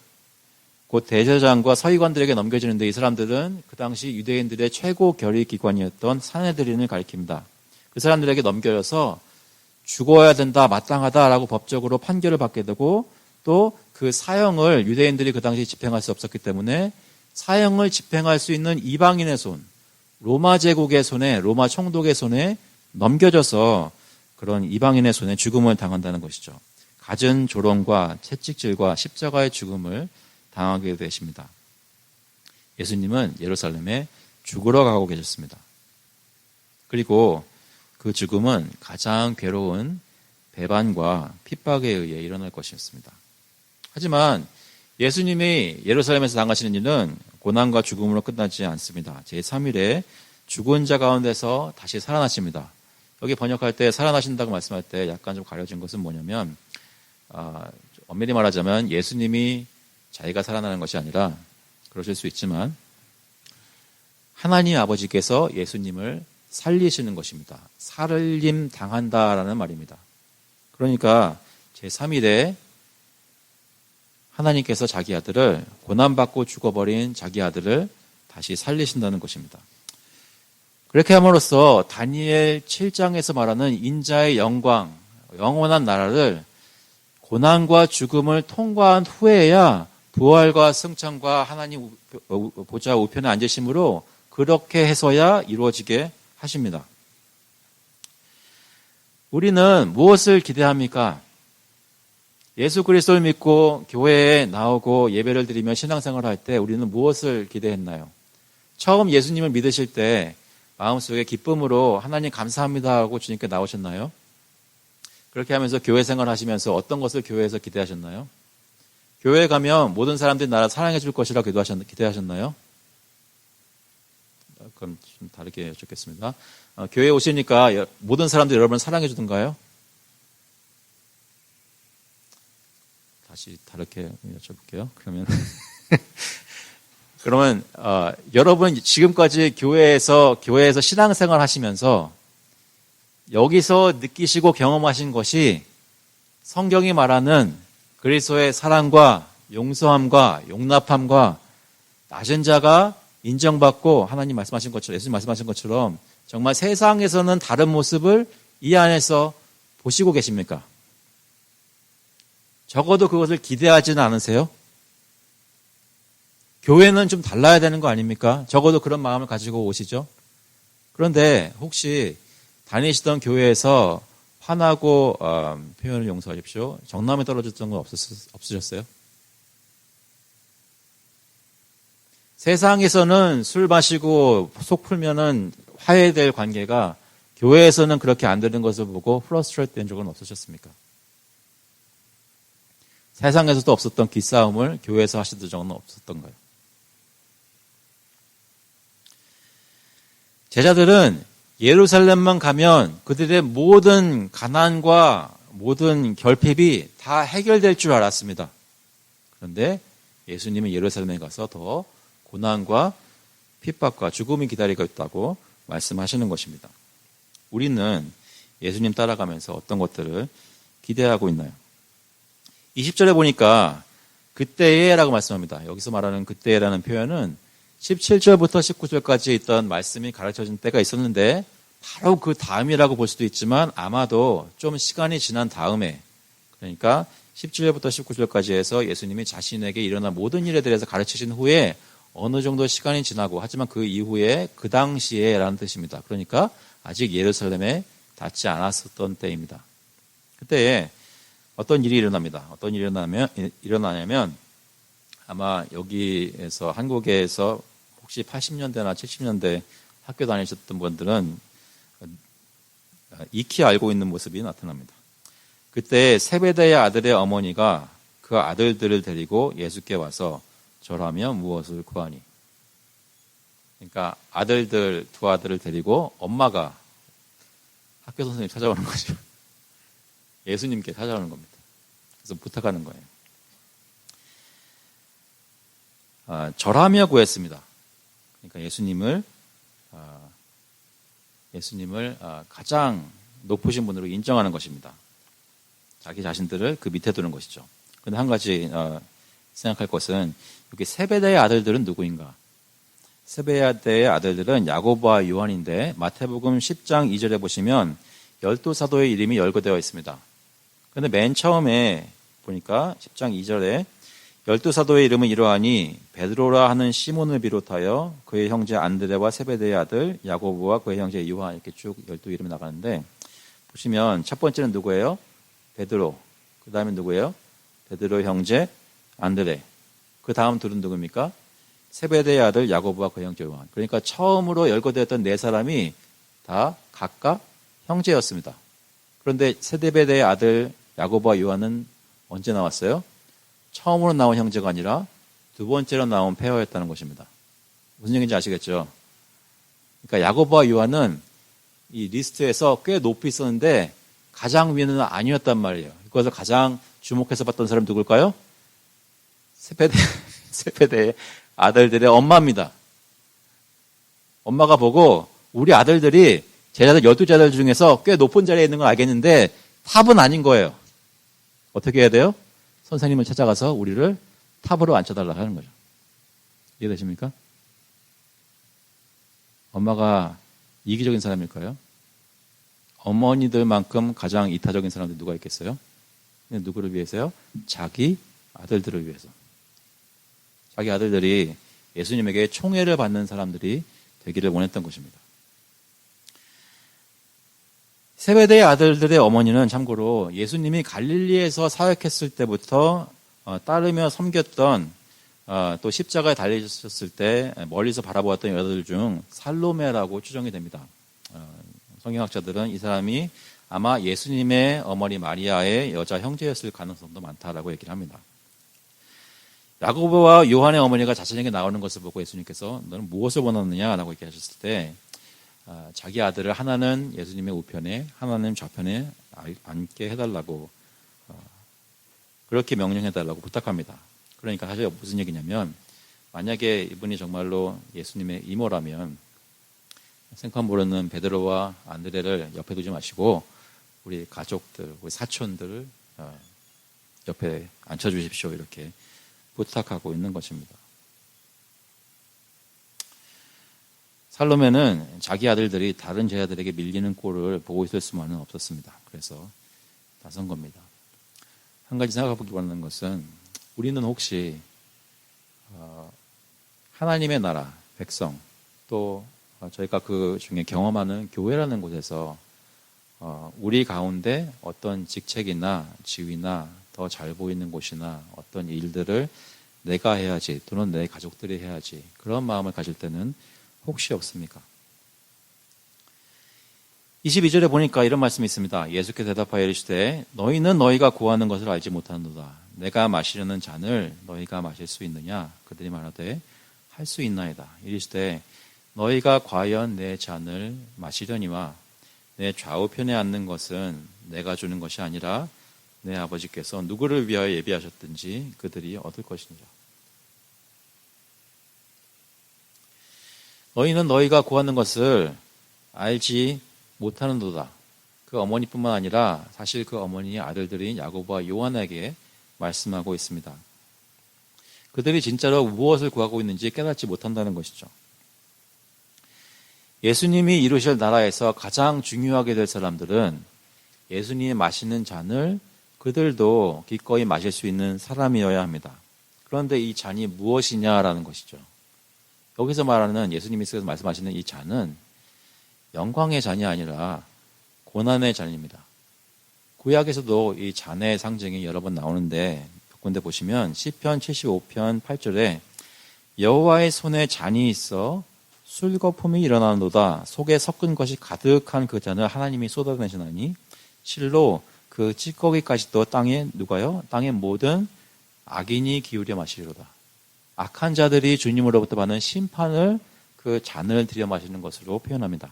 곧 대제사장과 서기관들에게 넘겨지는데 이 사람들은 그 당시 유대인들의 최고 결의기관이었던 산헤드린을 가리킵니다. 그 사람들에게 넘겨져서 죽어야 된다, 마땅하다라고 법적으로 판결을 받게 되고 또 그 사형을 유대인들이 그 당시 집행할 수 없었기 때문에 사형을 집행할 수 있는 이방인의 손, 로마 제국의 손에, 로마 총독의 손에 넘겨져서 그런 이방인의 손에 죽음을 당한다는 것이죠. 갖은 조롱과 채찍질과 십자가의 죽음을 당하게 되십니다. 예수님은 예루살렘에 죽으러 가고 계셨습니다. 그리고 그 죽음은 가장 괴로운 배반과 핍박에 의해 일어날 것이었습니다. 하지만 예수님이 예루살렘에서 당하시는 일은 고난과 죽음으로 끝나지 않습니다. 제3일에 죽은 자 가운데서 다시 살아나십니다. 여기 번역할 때 살아나신다고 말씀할 때 약간 좀 가려진 것은 뭐냐면 엄밀히 말하자면 예수님이 자기가 살아나는 것이 아니라 그러실 수 있지만 하나님 아버지께서 예수님을 살리시는 것입니다. 살림 당한다라는 말입니다. 그러니까 제3일에 하나님께서 자기 아들을 고난받고 죽어버린 자기 아들을 다시 살리신다는 것입니다. 그렇게 함으로써 다니엘 7장에서 말하는 인자의 영광, 영원한 나라를 고난과 죽음을 통과한 후에야 부활과 승천과 하나님 보좌 우편에 앉으심으로 그렇게 해서야 이루어지게 하십니다. 우리는 무엇을 기대합니까? 예수 그리스도를 믿고 교회에 나오고 예배를 드리며 신앙생활을 할 때 우리는 무엇을 기대했나요? 처음 예수님을 믿으실 때 마음속에 기쁨으로 하나님 감사합니다 하고 주님께 나오셨나요? 그렇게 하면서 교회 생활 하시면서 어떤 것을 교회에서 기대하셨나요? 교회에 가면 모든 사람들이 나를 사랑해 줄 것이라 기대하셨나요? 그럼 좀 다르게 여쭙겠습니다. 교회에 오시니까 모든 사람들이 여러분을 사랑해 주던가요? 다시 다르게 여쭤볼게요. 그러면 여러분 지금까지 교회에서 신앙생활 하시면서 여기서 느끼시고 경험하신 것이 성경이 말하는 그리스도의 사랑과 용서함과 용납함과 낮은 자가 인정받고 하나님 말씀하신 것처럼 예수님 말씀하신 것처럼 정말 세상에서는 다른 모습을 이 안에서 보시고 계십니까? 적어도 그것을 기대하지는 않으세요? 교회는 좀 달라야 되는 거 아닙니까? 적어도 그런 마음을 가지고 오시죠. 그런데 혹시 다니시던 교회에서 화나고 표현을 용서하십시오. 정남에 떨어졌던 건 없으셨어요? 세상에서는 술 마시고 속 풀면은 화해될 관계가 교회에서는 그렇게 안 되는 것을 보고 프러스트레이트 된 적은 없으셨습니까? 세상에서도 없었던 기싸움을 교회에서 하시던 적은 없었던 거예요. 제자들은 예루살렘만 가면 그들의 모든 가난과 모든 결핍이 다 해결될 줄 알았습니다. 그런데 예수님은 예루살렘에 가서 더 고난과 핍박과 죽음이 기다리고 있다고 말씀하시는 것입니다. 우리는 예수님 따라가면서 어떤 것들을 기대하고 있나요? 20절에 보니까 그때에라고 말씀합니다. 여기서 말하는 그때에라는 표현은 17절부터 19절까지 있던 말씀이 가르쳐진 때가 있었는데 바로 그 다음이라고 볼 수도 있지만 아마도 좀 시간이 지난 다음에, 그러니까 17절부터 19절까지 해서 예수님이 자신에게 일어난 모든 일에 대해서 가르치신 후에 어느 정도 시간이 지나고, 하지만 그 이후에 그 당시에 라는 뜻입니다. 그러니까 아직 예루살렘에 닿지 않았었던 때입니다. 그때 어떤 일이 일어납니다. 어떤 일이 일어나냐면 아마 여기에서 한국에서 혹시 80년대나 70년대 학교 다니셨던 분들은 익히 알고 있는 모습이 나타납니다. 그때 세베대의 아들의 어머니가 그 아들들을 데리고 예수께 와서 저라면 무엇을 구하니? 그러니까 아들들, 두 아들을 데리고 엄마가 학교 선생님 찾아오는 거죠. 예수님께 찾아오는 겁니다. 그래서 부탁하는 거예요. 절하며 구했습니다. 그러니까 예수님을 가장 높으신 분으로 인정하는 것입니다. 자기 자신들을 그 밑에 두는 것이죠. 그런데 한 가지 생각할 것은 여기 세베대의 아들들은 누구인가? 세베대의 아들들은 야고보와 요한인데 마태복음 10장 2절에 보시면 12사도의 이름이 열거되어 있습니다. 그런데 맨 처음에 보니까 10장 2절에 12사도의 이름은 이러하니 베드로라 하는 시몬을 비롯하여 그의 형제 안드레와 세베대의 아들 야고보와 그의 형제 요한, 이렇게 쭉 12 이름이 나가는데 보시면 첫 번째는 누구예요? 베드로. 그 다음에 누구예요? 베드로 형제 안드레. 그 다음 둘은 누굽니까? 세베대의 아들 야고보와 그의 형제 요한. 그러니까 처음으로 열거되었던 네 사람이 다 각각 형제였습니다. 그런데 세베대의 아들 야고보와 요한은 언제 나왔어요? 처음으로 나온 형제가 아니라 두 번째로 나온 페어였다는 것입니다. 무슨 얘기인지 아시겠죠? 그러니까 야고보와 요한은 이 리스트에서 꽤 높이 있었는데 가장 위는 아니었단 말이에요. 그것을 가장 주목해서 봤던 사람이 누굴까요? 세베대의 아들들의 엄마입니다. 엄마가 보고 우리 아들들이 제자들 12제자들 중에서 꽤 높은 자리에 있는 건 알겠는데 탑은 아닌 거예요. 어떻게 해야 돼요? 선생님을 찾아가서 우리를 탑으로 앉혀달라고 하는 거죠. 이해되십니까? 엄마가 이기적인 사람일까요? 어머니들만큼 가장 이타적인 사람들이 누가 있겠어요? 누구를 위해서요? 자기 아들들을 위해서. 자기 아들들이 예수님에게 총애를 받는 사람들이 되기를 원했던 것입니다. 세베대의 아들들의 어머니는 참고로 예수님이 갈릴리에서 사역했을 때부터 따르며 섬겼던 또 십자가에 달리셨을 때 멀리서 바라보았던 여자들 중 살로메라고 추정이 됩니다. 성경학자들은 이 사람이 아마 예수님의 어머니 마리아의 여자 형제였을 가능성도 많다라고 얘기를 합니다. 야고보와 요한의 어머니가 자신에게 나오는 것을 보고 예수님께서 너는 무엇을 원하느냐라고 얘기하셨을 때 자기 아들을 하나는 예수님의 우편에 하나는 좌편에 앉게 해달라고 그렇게 명령해달라고 부탁합니다. 그러니까 사실 무슨 얘기냐면 만약에 이분이 정말로 예수님의 이모라면 생판 모르는 베드로와 안드레를 옆에 두지 마시고 우리 가족들, 우리 사촌들을 옆에 앉혀주십시오. 이렇게 부탁하고 있는 것입니다. 살로메는 자기 아들들이 다른 제자들에게 밀리는 꼴을 보고 있을 수만은 없었습니다. 그래서 나선 겁니다. 한 가지 생각해 보기 원하는 것은 우리는 혹시 하나님의 나라, 백성, 또 저희가 그 중에 경험하는 교회라는 곳에서 우리 가운데 어떤 직책이나 지위나 더 잘 보이는 곳이나 어떤 일들을 내가 해야지 또는 내 가족들이 해야지 그런 마음을 가질 때는 혹시 없습니까? 22절에 보니까 이런 말씀이 있습니다. 예수께서 대답하여 이르시되 너희는 너희가 구하는 것을 알지 못하는도다. 내가 마시려는 잔을 너희가 마실 수 있느냐? 그들이 말하되 할 수 있나이다. 이르시되 너희가 과연 내 잔을 마시려니와 내 좌우편에 앉는 것은 내가 주는 것이 아니라 내 아버지께서 누구를 위하여 예비하셨든지 그들이 얻을 것이니라. 너희는 너희가 구하는 것을 알지 못하는도다. 그 어머니뿐만 아니라 사실 그 어머니의 아들들인 야고보와 요한에게 말씀하고 있습니다. 그들이 진짜로 무엇을 구하고 있는지 깨닫지 못한다는 것이죠. 예수님이 이루실 나라에서 가장 중요하게 될 사람들은 예수님이 마시는 잔을 그들도 기꺼이 마실 수 있는 사람이어야 합니다. 그런데 이 잔이 무엇이냐라는 것이죠. 여기서 말하는 예수님이 말씀하시는 이 잔은 영광의 잔이 아니라 고난의 잔입니다. 구약에서도 이 잔의 상징이 여러 번 나오는데 몇 군데 보시면 시편 75편 8절에 여호와의 손에 잔이 있어 술거품이 일어나는도다. 속에 섞은 것이 가득한 그 잔을 하나님이 쏟아내시나니 실로 그 찌꺼기까지도 땅에 누가요? 땅의 모든 악인이 기울여 마시리로다. 악한 자들이 주님으로부터 받는 심판을 그 잔을 들여 마시는 것으로 표현합니다.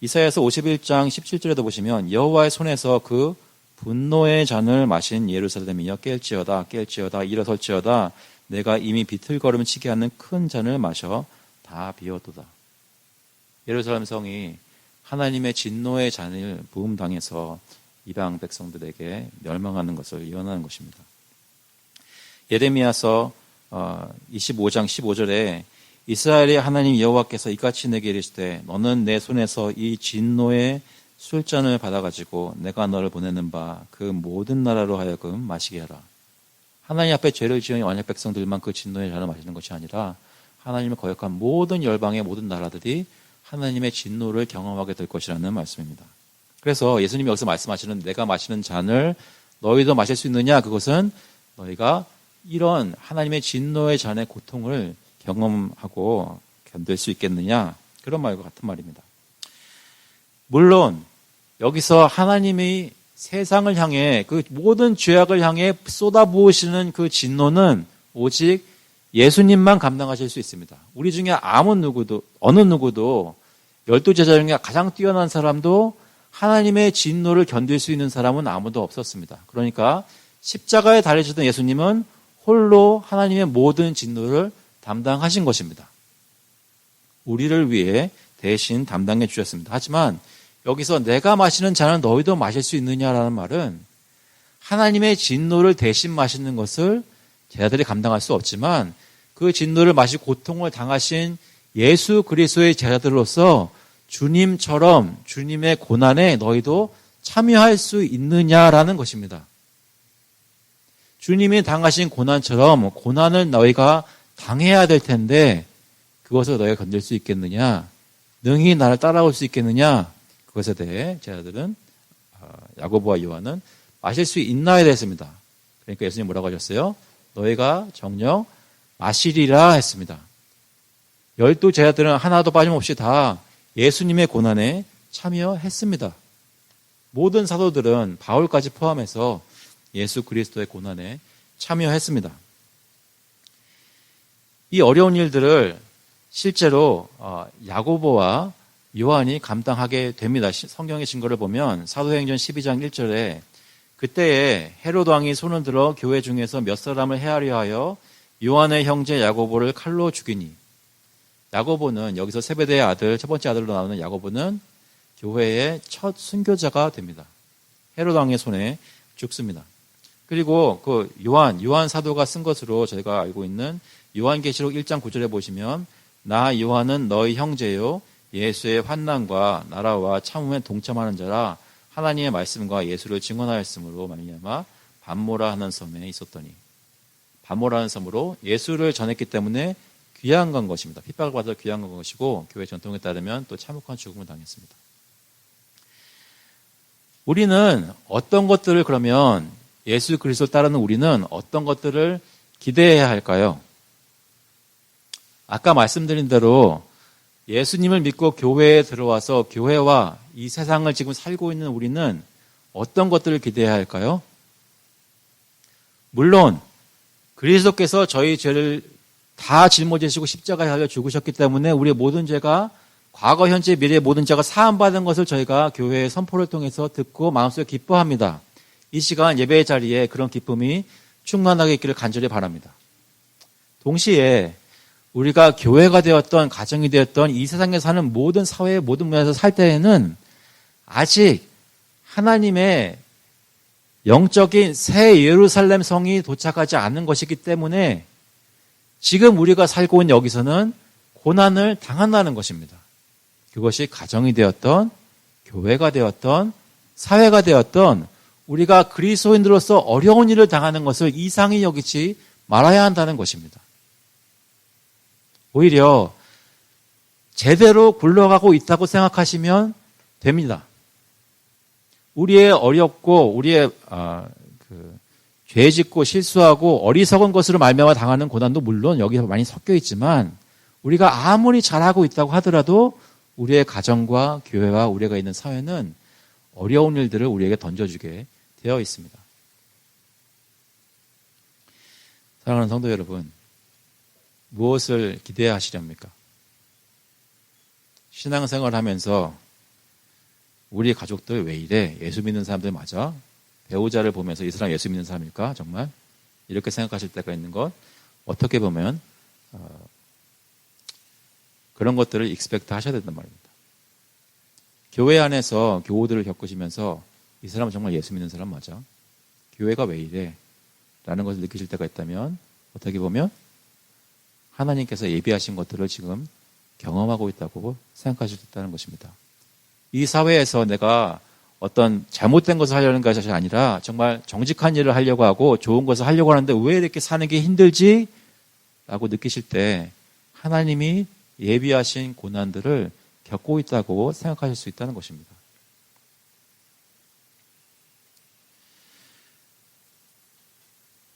이사야서 51장 17절에도 보시면 여호와의 손에서 그 분노의 잔을 마신 예루살렘이여 깰지어다 깰지어다 일어설지어다 내가 이미 비틀거름 치게 하는 큰 잔을 마셔 다 비웠도다. 예루살렘 성이 하나님의 진노의 잔을 부음당해서 이방 백성들에게 멸망하는 것을 예언하는 것입니다. 예레미야서 25장 15절에 이스라엘의 하나님 여호와께서 이같이 내게 이르시되 너는 내 손에서 이 진노의 술잔을 받아가지고 내가 너를 보내는 바 그 모든 나라로 하여금 마시게 하라. 하나님 앞에 죄를 지은 언약 백성들만 그 진노의 잔을 마시는 것이 아니라 하나님을 거역한 모든 열방의 모든 나라들이 하나님의 진노를 경험하게 될 것이라는 말씀입니다. 그래서 예수님이 여기서 말씀하시는 내가 마시는 잔을 너희도 마실 수 있느냐? 그것은 너희가 이런 하나님의 진노의 잔의 고통을 경험하고 견딜 수 있겠느냐? 그런 말과 같은 말입니다. 물론 여기서 하나님이 세상을 향해 그 모든 죄악을 향해 쏟아부으시는 그 진노는 오직 예수님만 감당하실 수 있습니다. 우리 중에 어느 누구도 12제자 중에 가장 뛰어난 사람도 하나님의 진노를 견딜 수 있는 사람은 아무도 없었습니다. 그러니까 십자가에 달리시던 예수님은 홀로 하나님의 모든 진노를 담당하신 것입니다. 우리를 위해 대신 담당해 주셨습니다. 하지만 여기서 내가 마시는 잔을 너희도 마실 수 있느냐라는 말은 하나님의 진노를 대신 마시는 것을 제자들이 감당할 수 없지만 그 진노를 마시고 고통을 당하신 예수 그리스도의 제자들로서 주님처럼 주님의 고난에 너희도 참여할 수 있느냐라는 것입니다. 주님이 당하신 고난처럼 고난을 너희가 당해야 될 텐데 그것을 너희가 견딜 수 있겠느냐? 능히 나를 따라올 수 있겠느냐? 그것에 대해 제자들은 야고보와 요한은 마실 수 있나에 대했습니다. 그러니까 예수님 뭐라고 하셨어요? 너희가 정녕 마시리라 했습니다. 12 제자들은 하나도 빠짐없이 다 예수님의 고난에 참여했습니다. 모든 사도들은 바울까지 포함해서 예수 그리스도의 고난에 참여했습니다. 이 어려운 일들을 실제로 야고보와 요한이 감당하게 됩니다. 성경의 증거를 보면 사도행전 12장 1절에 그때에 헤롯 왕이 손을 들어 교회 중에서 몇 사람을 해하려 하여 요한의 형제 야고보를 칼로 죽이니 야고보는 여기서 세베대의 아들 첫 번째 아들로 나오는 야고보는 교회의 첫 순교자가 됩니다. 헤롯 왕의 손에 죽습니다. 그리고 그 요한 사도가 쓴 것으로 저희가 알고 있는 요한계시록 1장 9절에 보시면 나 요한은 너희 형제요 예수의 환난과 나라와 참음에 동참하는 자라 하나님의 말씀과 예수를 증언하였으므로 말미암아 반모라 하는 섬에 있었더니 반모라 하는 섬으로 예수를 전했기 때문에 귀한 건 것입니다. 핍박을 받아 귀한 건 것이고 교회 전통에 따르면 또 참혹한 죽음을 당했습니다. 우리는 어떤 것들을 그러면 예수 그리스도를 따르는 우리는 어떤 것들을 기대해야 할까요? 아까 말씀드린 대로 예수님을 믿고 교회에 들어와서 교회와 이 세상을 지금 살고 있는 우리는 어떤 것들을 기대해야 할까요? 물론 그리스도께서 저희 죄를 다 짊어지시고 십자가에 달려 죽으셨기 때문에 우리의 모든 죄가 과거, 현재, 미래의 모든 죄가 사함받은 것을 저희가 교회의 선포를 통해서 듣고 마음속에 기뻐합니다. 이 시간 예배의 자리에 그런 기쁨이 충만하게 있기를 간절히 바랍니다. 동시에 우리가 교회가 되었던 가정이 되었던 이 세상에 사는 모든 사회의 모든 면에서 살 때에는 아직 하나님의 영적인 새 예루살렘 성이 도착하지 않은 것이기 때문에 지금 우리가 살고 있는 여기서는 고난을 당한다는 것입니다. 그것이 가정이 되었던 교회가 되었던 사회가 되었던 우리가 그리스도인으로서 어려운 일을 당하는 것을 이상히 여기지 말아야 한다는 것입니다. 오히려 제대로 굴러가고 있다고 생각하시면 됩니다. 우리의 어렵고 우리의 죄 짓고 실수하고 어리석은 것으로 말미암아 당하는 고난도 물론 여기서 많이 섞여 있지만 우리가 아무리 잘하고 있다고 하더라도 우리의 가정과 교회와 우리가 있는 사회는 어려운 일들을 우리에게 던져주게 되어 있습니다. 사랑하는 성도 여러분, 무엇을 기대하시렵니까? 신앙생활을 하면서 우리 가족들 왜 이래? 예수 믿는 사람들 맞아? 배우자를 보면서 이 사람 예수 믿는 사람일까? 정말? 이렇게 생각하실 때가 있는 것, 어떻게 보면 그런 것들을 익스펙트 하셔야 된단 말입니다. 교회 안에서 교우들을 겪으시면서 이 사람은 정말 예수 믿는 사람 맞아? 교회가 왜 이래? 라는 것을 느끼실 때가 있다면 어떻게 보면 하나님께서 예비하신 것들을 지금 경험하고 있다고 생각하실 수 있다는 것입니다. 이 사회에서 내가 어떤 잘못된 것을 하려는 것이 아니라 정말 정직한 일을 하려고 하고 좋은 것을 하려고 하는데 왜 이렇게 사는 게 힘들지? 라고 느끼실 때 하나님이 예비하신 고난들을 겪고 있다고 생각하실 수 있다는 것입니다.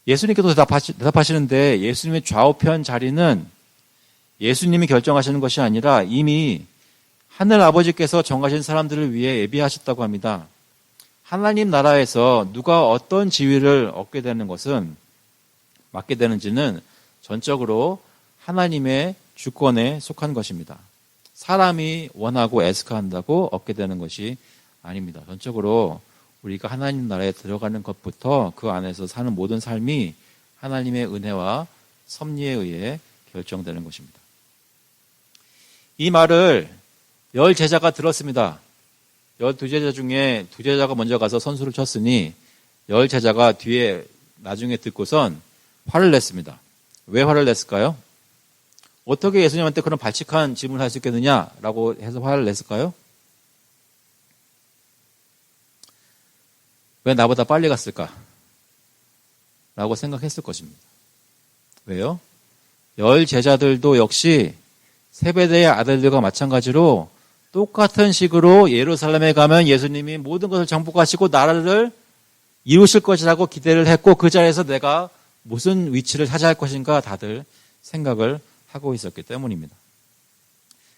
예수님께서 대답하시는데 예수님의 좌우편 자리는 예수님이 결정하시는 것이 아니라 이미 하늘 아버지께서 정하신 사람들을 위해 예비하셨다고 합니다. 하나님 나라에서 누가 어떤 지위를 얻게 되는 것은 맡게 되는지는 전적으로 하나님의 주권에 속한 것입니다. 사람이 원하고 애스카한다고 얻게 되는 것이 아닙니다. 전적으로 우리가 하나님 나라에 들어가는 것부터 그 안에서 사는 모든 삶이 하나님의 은혜와 섭리에 의해 결정되는 것입니다. 이 말을 10제자가 들었습니다. 12제자 중에 2제자가 먼저 가서 선수를 쳤으니 10제자가 뒤에 나중에 듣고선 화를 냈습니다. 왜 화를 냈을까요? 어떻게 예수님한테 그런 발칙한 질문을 할 수 있겠느냐라고 해서 화를 냈을까요? 왜 나보다 빨리 갔을까? 라고 생각했을 것입니다. 왜요? 10제자들도 역시 세베대의 아들들과 마찬가지로 똑같은 식으로 예루살렘에 가면 예수님이 모든 것을 정복하시고 나라를 이루실 것이라고 기대를 했고 그 자리에서 내가 무슨 위치를 차지할 것인가 다들 생각을 하고 있었기 때문입니다.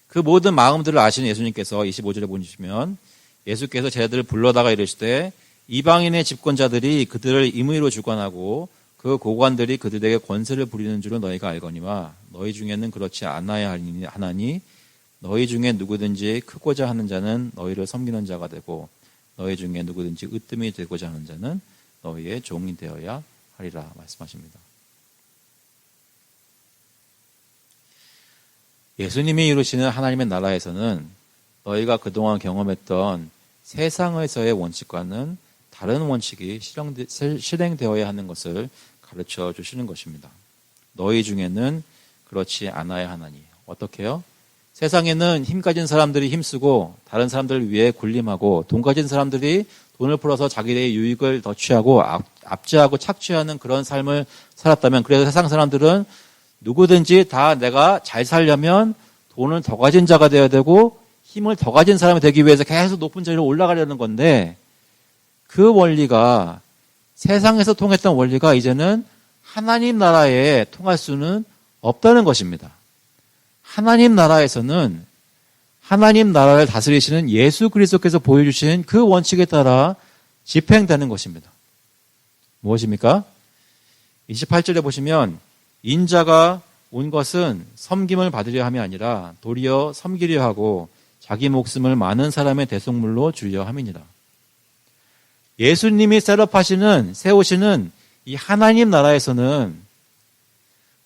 그 모든 마음들을 아시는 예수님께서 25절에 보시면 예수께서 제자들을 불러다가 이르시되 이방인의 집권자들이 그들을 임의로 주관하고 그 고관들이 그들에게 권세를 부리는 줄은 너희가 알거니와 너희 중에는 그렇지 않아야 하나니 너희 중에 누구든지 크고자 하는 자는 너희를 섬기는 자가 되고 너희 중에 누구든지 으뜸이 되고자 하는 자는 너희의 종이 되어야 하리라 말씀하십니다. 예수님이 이루시는 하나님의 나라에서는 너희가 그동안 경험했던 세상에서의 원칙과는 다른 원칙이 실행되어야 하는 것을 가르쳐 주시는 것입니다. 너희 중에는 그렇지 않아야 하나니. 어떻게요? 세상에는 힘 가진 사람들이 힘쓰고 다른 사람들을 위해 군림하고 돈 가진 사람들이 돈을 풀어서 자기의 유익을 더 취하고 압제하고 착취하는 그런 삶을 살았다면, 그래서 세상 사람들은 누구든지 다 내가 잘 살려면 돈을 더 가진 자가 되어야 되고 힘을 더 가진 사람이 되기 위해서 계속 높은 자리로 올라가려는 건데, 그 원리가, 세상에서 통했던 원리가 이제는 하나님 나라에 통할 수는 없다는 것입니다. 하나님 나라에서는 하나님 나라를 다스리시는 예수 그리스도께서 보여주신 그 원칙에 따라 집행되는 것입니다. 무엇입니까? 28절에 보시면 인자가 온 것은 섬김을 받으려 함이 아니라 도리어 섬기려 하고 자기 목숨을 많은 사람의 대속물로 주려 함이니라. 예수님이 세우시는 이 하나님 나라에서는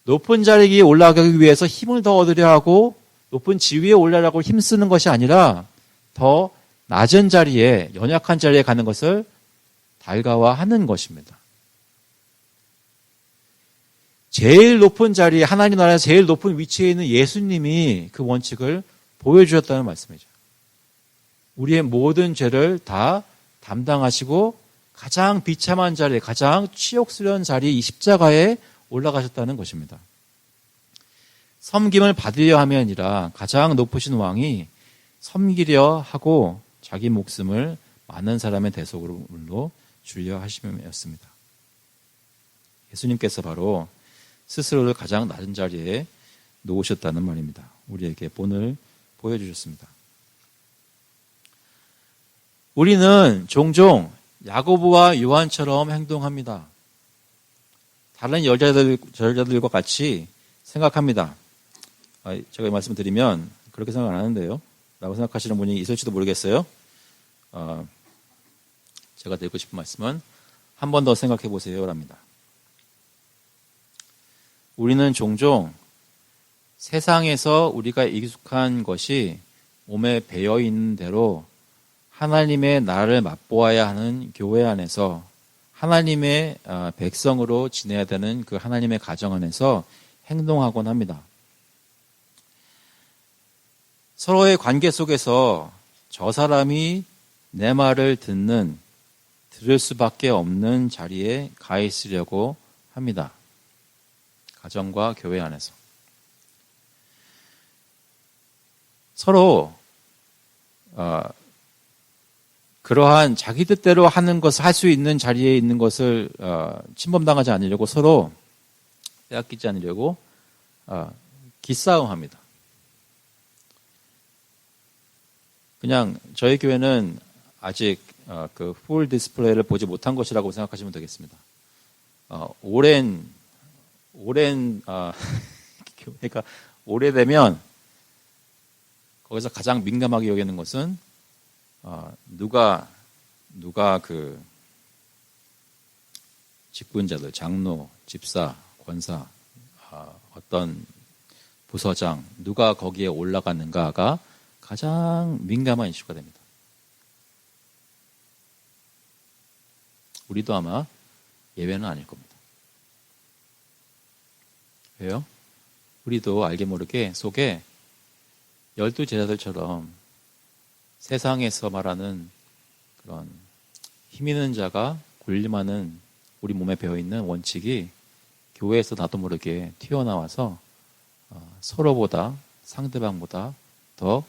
높은 자리에 올라가기 위해서 힘을 더 얻으려 하고 높은 지위에 올라가려고 힘쓰는 것이 아니라 더 낮은 자리에, 연약한 자리에 가는 것을 달가워하는 것입니다. 제일 높은 자리에, 하나님 나라에서 제일 높은 위치에 있는 예수님이 그 원칙을 보여주셨다는 말씀이죠. 우리의 모든 죄를 다 담당하시고 가장 비참한 자리에, 가장 치욕스러운 자리에 이 십자가에 올라가셨다는 것입니다. 섬김을 받으려 함이 아니라 가장 높으신 왕이 섬기려 하고 자기 목숨을 많은 사람의 대속물로 주려 하심이었습니다. 예수님께서 바로 스스로를 가장 낮은 자리에 놓으셨다는 말입니다. 우리에게 본을 보여주셨습니다. 우리는 종종 야고보와 요한처럼 행동합니다. 다른 여자들과 같이 생각합니다. 제가 이 말씀을 드리면 그렇게 생각 안 하는데요 라고 생각하시는 분이 있을지도 모르겠어요. 제가 드리고 싶은 말씀은 한 번 더 생각해 보세요 랍니다. 우리는 종종 세상에서 우리가 익숙한 것이 몸에 배어 있는 대로 하나님의 나라를 맛보아야 하는 교회 안에서 하나님의 백성으로 지내야 되는 그 하나님의 가정 안에서 행동하곤 합니다. 서로의 관계 속에서 저 사람이 내 말을 들을 수밖에 없는 자리에 가 있으려고 합니다. 가정과 교회 안에서. 서로 그러한 자기 뜻대로 하는 것을 할 수 있는 자리에 있는 것을 침범당하지 않으려고, 서로 빼앗기지 않으려고 기싸움합니다. 그냥 저희 교회는 아직 그 풀 디스플레이를 보지 못한 것이라고 생각하시면 되겠습니다. 오랜 교회가 오래되면 거기서 가장 민감하게 여기는 것은 누가 그 직분자들, 장로, 집사, 권사, 어떤 부서장, 누가 거기에 올라가는가가 가장 민감한 이슈가 됩니다. 우리도 아마 예외는 아닐 겁니다. 왜요? 우리도 알게 모르게 속에 12제자들처럼 세상에서 말하는 그런 힘 있는 자가 군림하는 우리 몸에 배어있는 원칙이 교회에서 나도 모르게 튀어나와서 서로보다, 상대방보다 더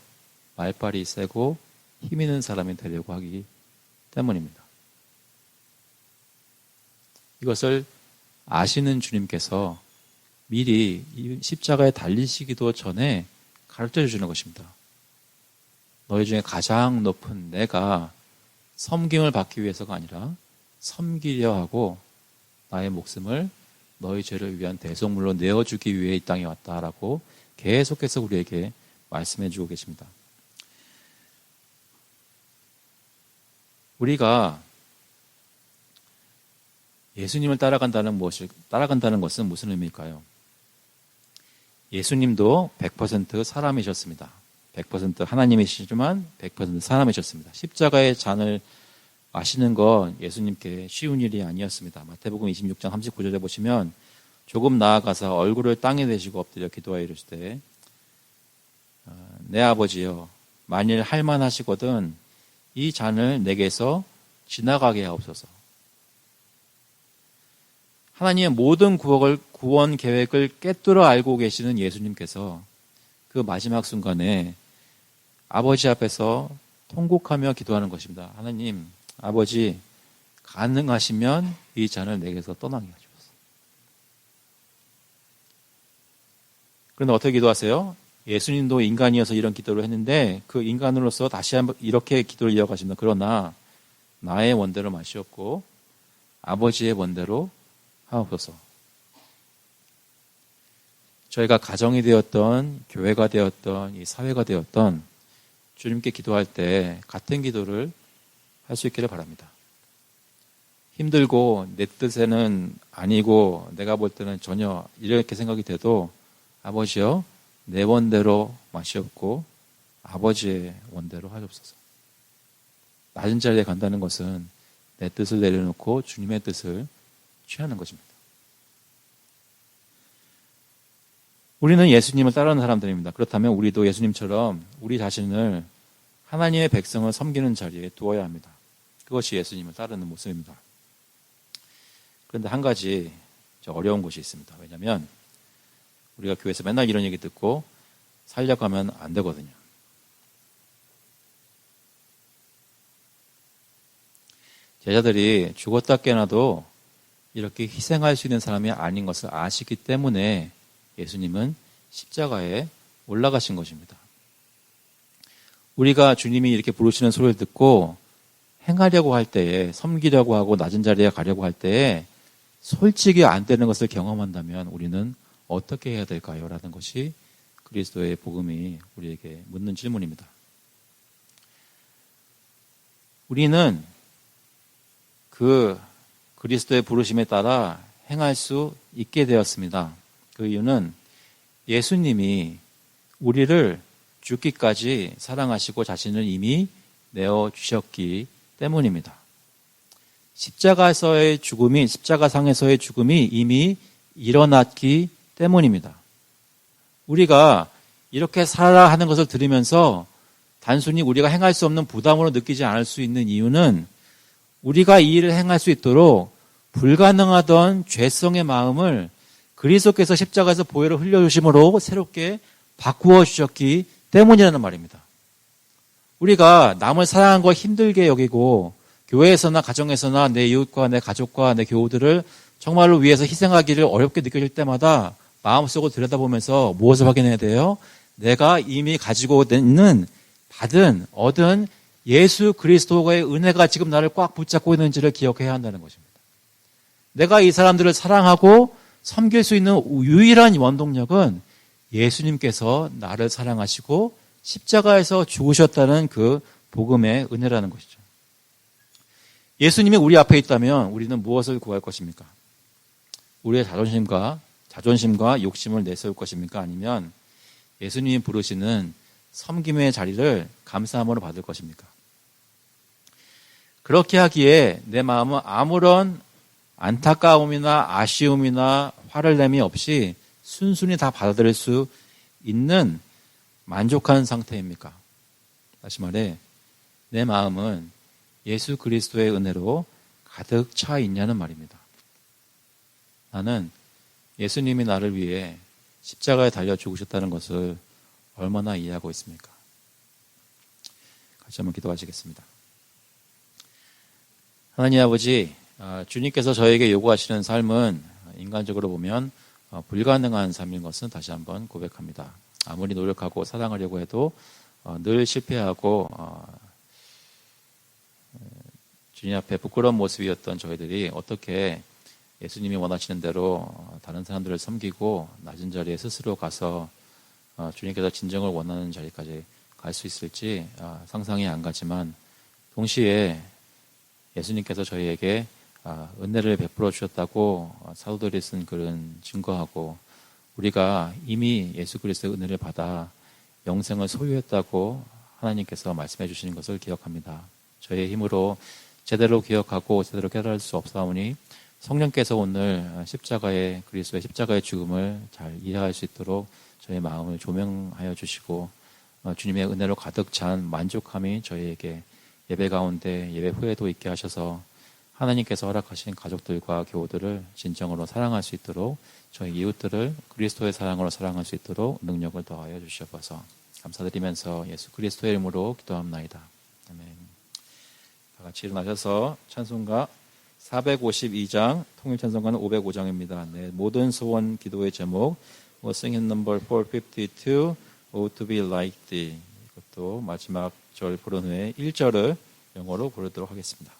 말빨이 세고 힘 있는 사람이 되려고 하기 때문입니다. 이것을 아시는 주님께서 미리 이 십자가에 달리시기도 전에 가르쳐 주시는 것입니다. 너희 중에 가장 높은 내가 섬김을 받기 위해서가 아니라 섬기려 하고 나의 목숨을 너희 죄를 위한 대속물로 내어주기 위해 이 땅에 왔다라고 계속해서 우리에게 말씀해 주고 계십니다. 우리가 예수님을 따라간다는 것은 무슨 의미일까요? 예수님도 100% 사람이셨습니다. 100% 하나님이시지만 100% 사람이셨습니다. 십자가의 잔을 아시는 건 예수님께 쉬운 일이 아니었습니다. 마태복음 26장 39절에 보시면 조금 나아가서 얼굴을 땅에 대시고 엎드려 기도하여 이르시되 내 아버지여 만일 할만하시거든 이 잔을 내게서 지나가게 하옵소서. 하나님의 모든 구원 계획을 꿰뚫어 알고 계시는 예수님께서 그 마지막 순간에 아버지 앞에서 통곡하며 기도하는 것입니다. 하나님, 아버지 가능하시면 이 잔을 내게서 떠나게 하시옵소서. 그런데 어떻게 기도하세요? 예수님도 인간이어서 이런 기도를 했는데 그 인간으로서 다시 한번 이렇게 기도를 이어가십니다. 그러나 나의 원대로 마시옵고 아버지의 원대로 하옵소서. 저희가 가정이 되었던 교회가 되었던 이 사회가 되었던 주님께 기도할 때 같은 기도를 할 수 있기를 바랍니다. 힘들고 내 뜻에는 아니고 내가 볼 때는 전혀 이렇게 생각이 돼도 아버지여 내 원대로 마시옵고 아버지의 원대로 하옵소서. 낮은 자리에 간다는 것은 내 뜻을 내려놓고 주님의 뜻을 취하는 것입니다. 우리는 예수님을 따르는 사람들입니다. 그렇다면 우리도 예수님처럼 우리 자신을 하나님의 백성을 섬기는 자리에 두어야 합니다. 그것이 예수님을 따르는 모습입니다. 그런데 한 가지 어려운 것이 있습니다. 왜냐하면 우리가 교회에서 맨날 이런 얘기 듣고 살려고 하면 안 되거든요. 제자들이 죽었다 깨어나도 이렇게 희생할 수 있는 사람이 아닌 것을 아시기 때문에 예수님은 십자가에 올라가신 것입니다. 우리가 주님이 이렇게 부르시는 소리를 듣고 행하려고 할 때에, 섬기려고 하고 낮은 자리에 가려고 할 때에 솔직히 안 되는 것을 경험한다면 우리는 어떻게 해야 될까요? 라는 것이 그리스도의 복음이 우리에게 묻는 질문입니다. 우리는 그 그리스도의 부르심에 따라 행할 수 있게 되었습니다. 그 이유는 예수님이 우리를 죽기까지 사랑하시고 자신을 이미 내어주셨기 때문입니다. 십자가상에서의 죽음이 이미 일어났기 때문입니다. 우리가 이렇게 살아라 하는 것을 들으면서 단순히 우리가 행할 수 없는 부담으로 느끼지 않을 수 있는 이유는 우리가 이 일을 행할 수 있도록 불가능하던 죄성의 마음을 그리스도께서 십자가에서 보혈을 흘려주심으로 새롭게 바꾸어 주셨기 때문이라는 말입니다. 우리가 남을 사랑하는 걸 힘들게 여기고 교회에서나 가정에서나 내 이웃과 내 가족과 내 교우들을 정말로 위해서 희생하기를 어렵게 느껴질 때마다 마음속으로 들여다보면서 무엇을 확인해야 돼요? 내가 이미 가지고 있는 얻은 예수 그리스도의 은혜가 지금 나를 꽉 붙잡고 있는지를 기억해야 한다는 것입니다. 내가 이 사람들을 사랑하고 섬길 수 있는 유일한 원동력은 예수님께서 나를 사랑하시고 십자가에서 죽으셨다는 그 복음의 은혜라는 것이죠. 예수님이 우리 앞에 있다면 우리는 무엇을 구할 것입니까? 우리의 자존심과 욕심을 내세울 것입니까? 아니면 예수님이 부르시는 섬김의 자리를 감사함으로 받을 것입니까? 그렇게 하기에 내 마음은 아무런 안타까움이나 아쉬움이나 화를 내미 없이 순순히 다 받아들일 수 있는 만족한 상태입니까? 다시 말해 내 마음은 예수 그리스도의 은혜로 가득 차 있냐는 말입니다. 나는 예수님이 나를 위해 십자가에 달려 죽으셨다는 것을 얼마나 이해하고 있습니까? 같이 한번 기도하시겠습니다. 하나님 아버지, 주님께서 저에게 요구하시는 삶은 인간적으로 보면 불가능한 삶인 것은 다시 한번 고백합니다. 아무리 노력하고 사랑하려고 해도 늘 실패하고 주님 앞에 부끄러운 모습이었던 저희들이 어떻게 예수님이 원하시는 대로 다른 사람들을 섬기고 낮은 자리에 스스로 가서 주님께서 진정을 원하는 자리까지 갈 수 있을지 상상이 안 가지만 동시에 예수님께서 저희에게 은혜를 베풀어 주셨다고 사도들이 쓴 글은 증거하고 우리가 이미 예수 그리스도의 은혜를 받아 영생을 소유했다고 하나님께서 말씀해 주시는 것을 기억합니다. 저의 힘으로 제대로 기억하고 제대로 깨달을 수 없사오니 성령께서 오늘 그리스도의 십자가의 죽음을 잘 이해할 수 있도록 저희 마음을 조명하여 주시고 주님의 은혜로 가득 찬 만족함이 저희에게 예배 가운데 예배 후에도 있게 하셔서 하나님께서 허락하신 가족들과 교우들을 진정으로 사랑할 수 있도록 저희 이웃들을 그리스도의 사랑으로 사랑할 수 있도록 능력을 더하여 주시옵소서. 감사드리면서 예수 그리스도의 이름으로 기도합나이다. 아멘. 다 같이 일어나셔서 찬송가 452장, 통일 찬송가는 505장입니다. 네, 모든 소원 기도의 제목, singing number 452, Oh to be like thee. 이것도 마지막 절 부른 후에 1절을 영어로 부르도록 하겠습니다.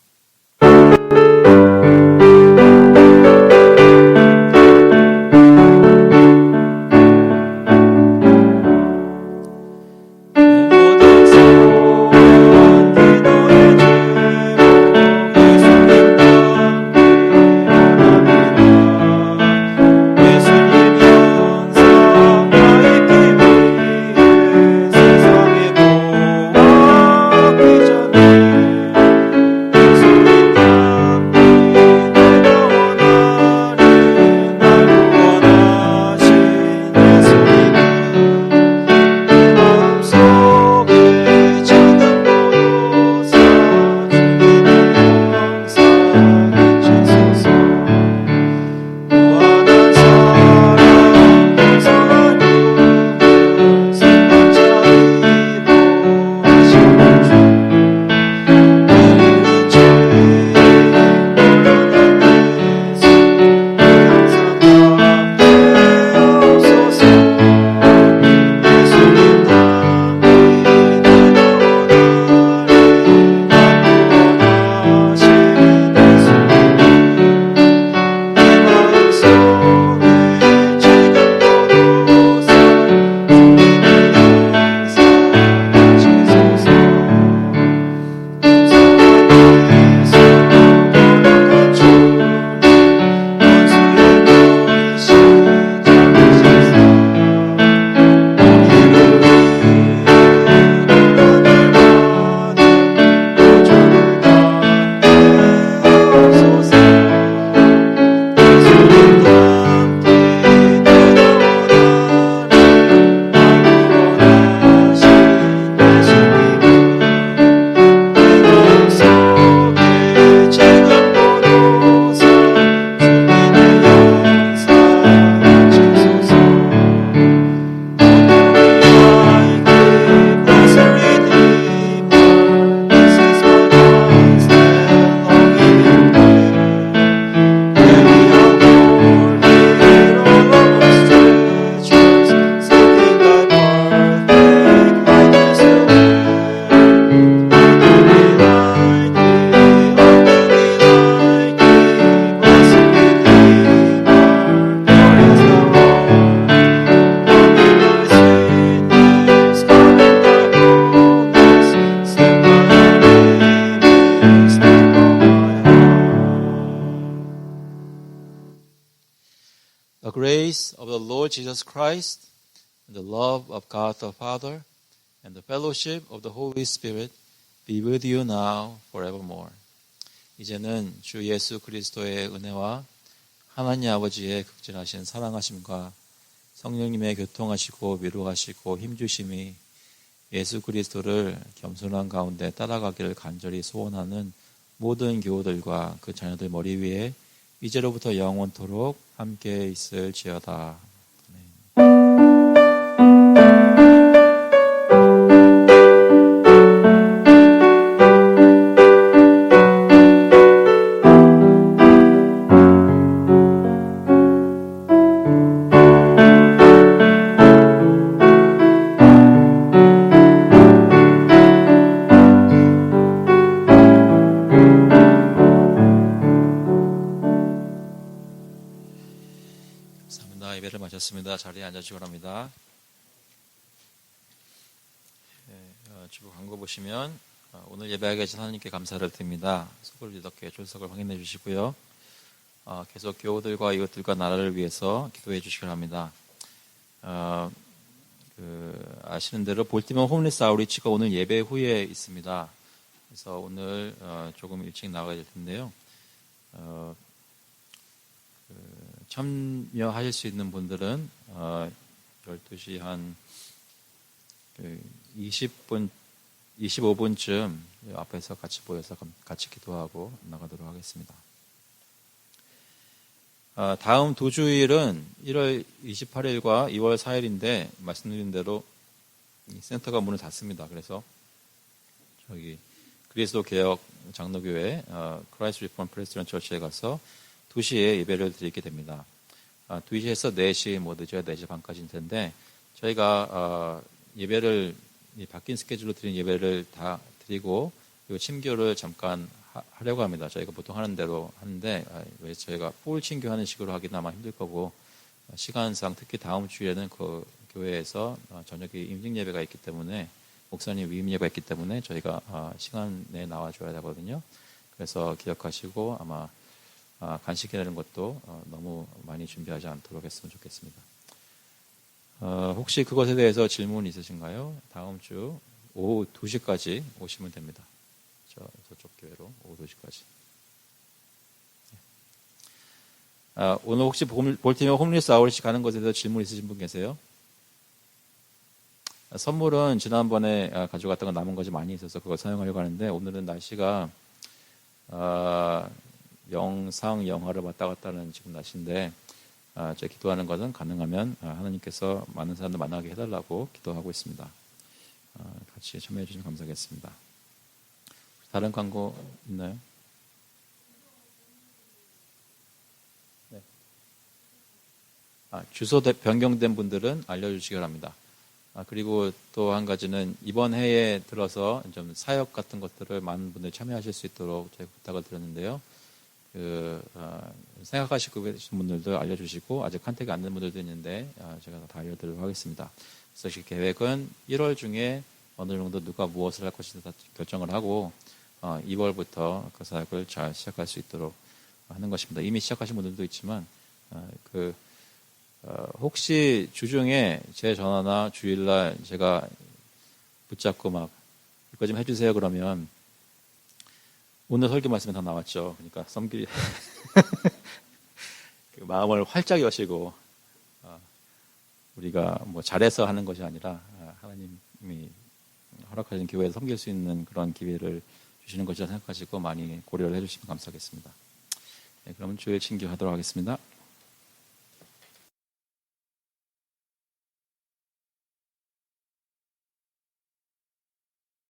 The grace of the Lord Jesus Christ, and the love of God the Father, and the fellowship of the Holy Spirit be with you now forevermore. 이제는 주 예수 그리스도의 은혜와 하나님 아버지의 극진하신 사랑하심과 성령님의 교통하시고 위로하시고 힘주심이 예수 그리스도를 겸손한 가운데 따라가기를 간절히 소원하는 모든 교우들과 그 자녀들 머리 위에 이제로부터 영원토록 함께 있을지어다. 예배를 마쳤습니다. 자리에 앉아주시기 바랍니다. 주보 광고 보시면 오늘 예배하게 하신 하나님께 감사를 드립니다. 속을 뒤덮게 출석을 확인해 주시고요. 계속 교우들과 이웃들과 나라를 위해서 기도해 주시기 바랍니다. 아시는 대로 볼티모어 홈리스 아우리치가 오늘 예배 후에 있습니다. 그래서 오늘 조금 일찍 나가야 될 텐데요. 참여하실 수 있는 분들은 12시 한 20분, 25분쯤 앞에서 같이 모여서 같이 기도하고 나가도록 하겠습니다. 다음 두 주일은 1월 28일과 2월 4일인데 말씀드린 대로 센터가 문을 닫습니다. 그래서 저기 그리스도 개혁 장로교회 크라이스트 리폼 프레스비테리안 처치에 가서 2시에 예배를 드리게 됩니다. 2시에서 4시 뭐 늦어야 4시 반까지일 텐데 저희가 예배를 바뀐 스케줄로 드린 예배를 다 드리고 그리고 침교를 잠깐 하려고 합니다. 저희가 보통 하는 대로 하는데 왜 저희가 폴 침교하는 식으로 하기는 아마 힘들 거고 시간상 특히 다음 주에는 그 교회에서 저녁에 임직 예배가 있기 때문에 목사님 위임 예배가 있기 때문에 저희가 시간 내에 나와줘야 되거든요. 그래서 기억하시고 아마 간식이라는 것도 너무 많이 준비하지 않도록 했으면 좋겠습니다. 혹시 그것에 대해서 질문 있으신가요? 다음 주 오후 2시까지 오시면 됩니다. 저쪽 교회로 오후 2시까지. 오늘 혹시 볼티모어 홈리스 아울렛이 가는 것에 대해서 질문 있으신 분 계세요? 선물은 지난번에 가져갔던 거 남은 것이 많이 있어서 그걸 사용하려고 하는데 오늘은 날씨가 영상, 영하를 왔다 갔다 하는 지금 날씨인데 제가 기도하는 것은 가능하면 하나님께서 많은 사람들 만나게 해달라고 기도하고 있습니다. 같이 참여해 주시면 감사하겠습니다. 다른 광고 있나요? 네. 주소 변경된 분들은 알려주시기 바랍니다. 그리고 또 한 가지는 이번 해에 들어서 좀 사역 같은 것들을 많은 분들이 참여하실 수 있도록 제가 부탁을 드렸는데요. 생각하시고 계신 분들도 알려주시고 아직 컨택이 안 된 분들도 있는데 제가 다 알려드리도록 하겠습니다. 그래서 이 계획은 1월 중에 어느 정도 누가 무엇을 할 것인지 다 결정을 하고 2월부터 그 사역을 잘 시작할 수 있도록 하는 것입니다. 이미 시작하신 분들도 있지만 혹시 주중에 제 전화나 주일날 제가 붙잡고 막 이거 좀 해주세요 그러면 오늘 설교 말씀에 다 나왔죠. 그러니까 섬길 그 마음을 활짝 여시고 우리가 뭐 잘해서 하는 것이 아니라 하나님이 허락하신 교회에 섬길 수 있는 그런 기회를 주시는 것이라 생각하시고 많이 고려를 해주시면 감사하겠습니다. 네, 그러면 주일 친교하도록 하겠습니다.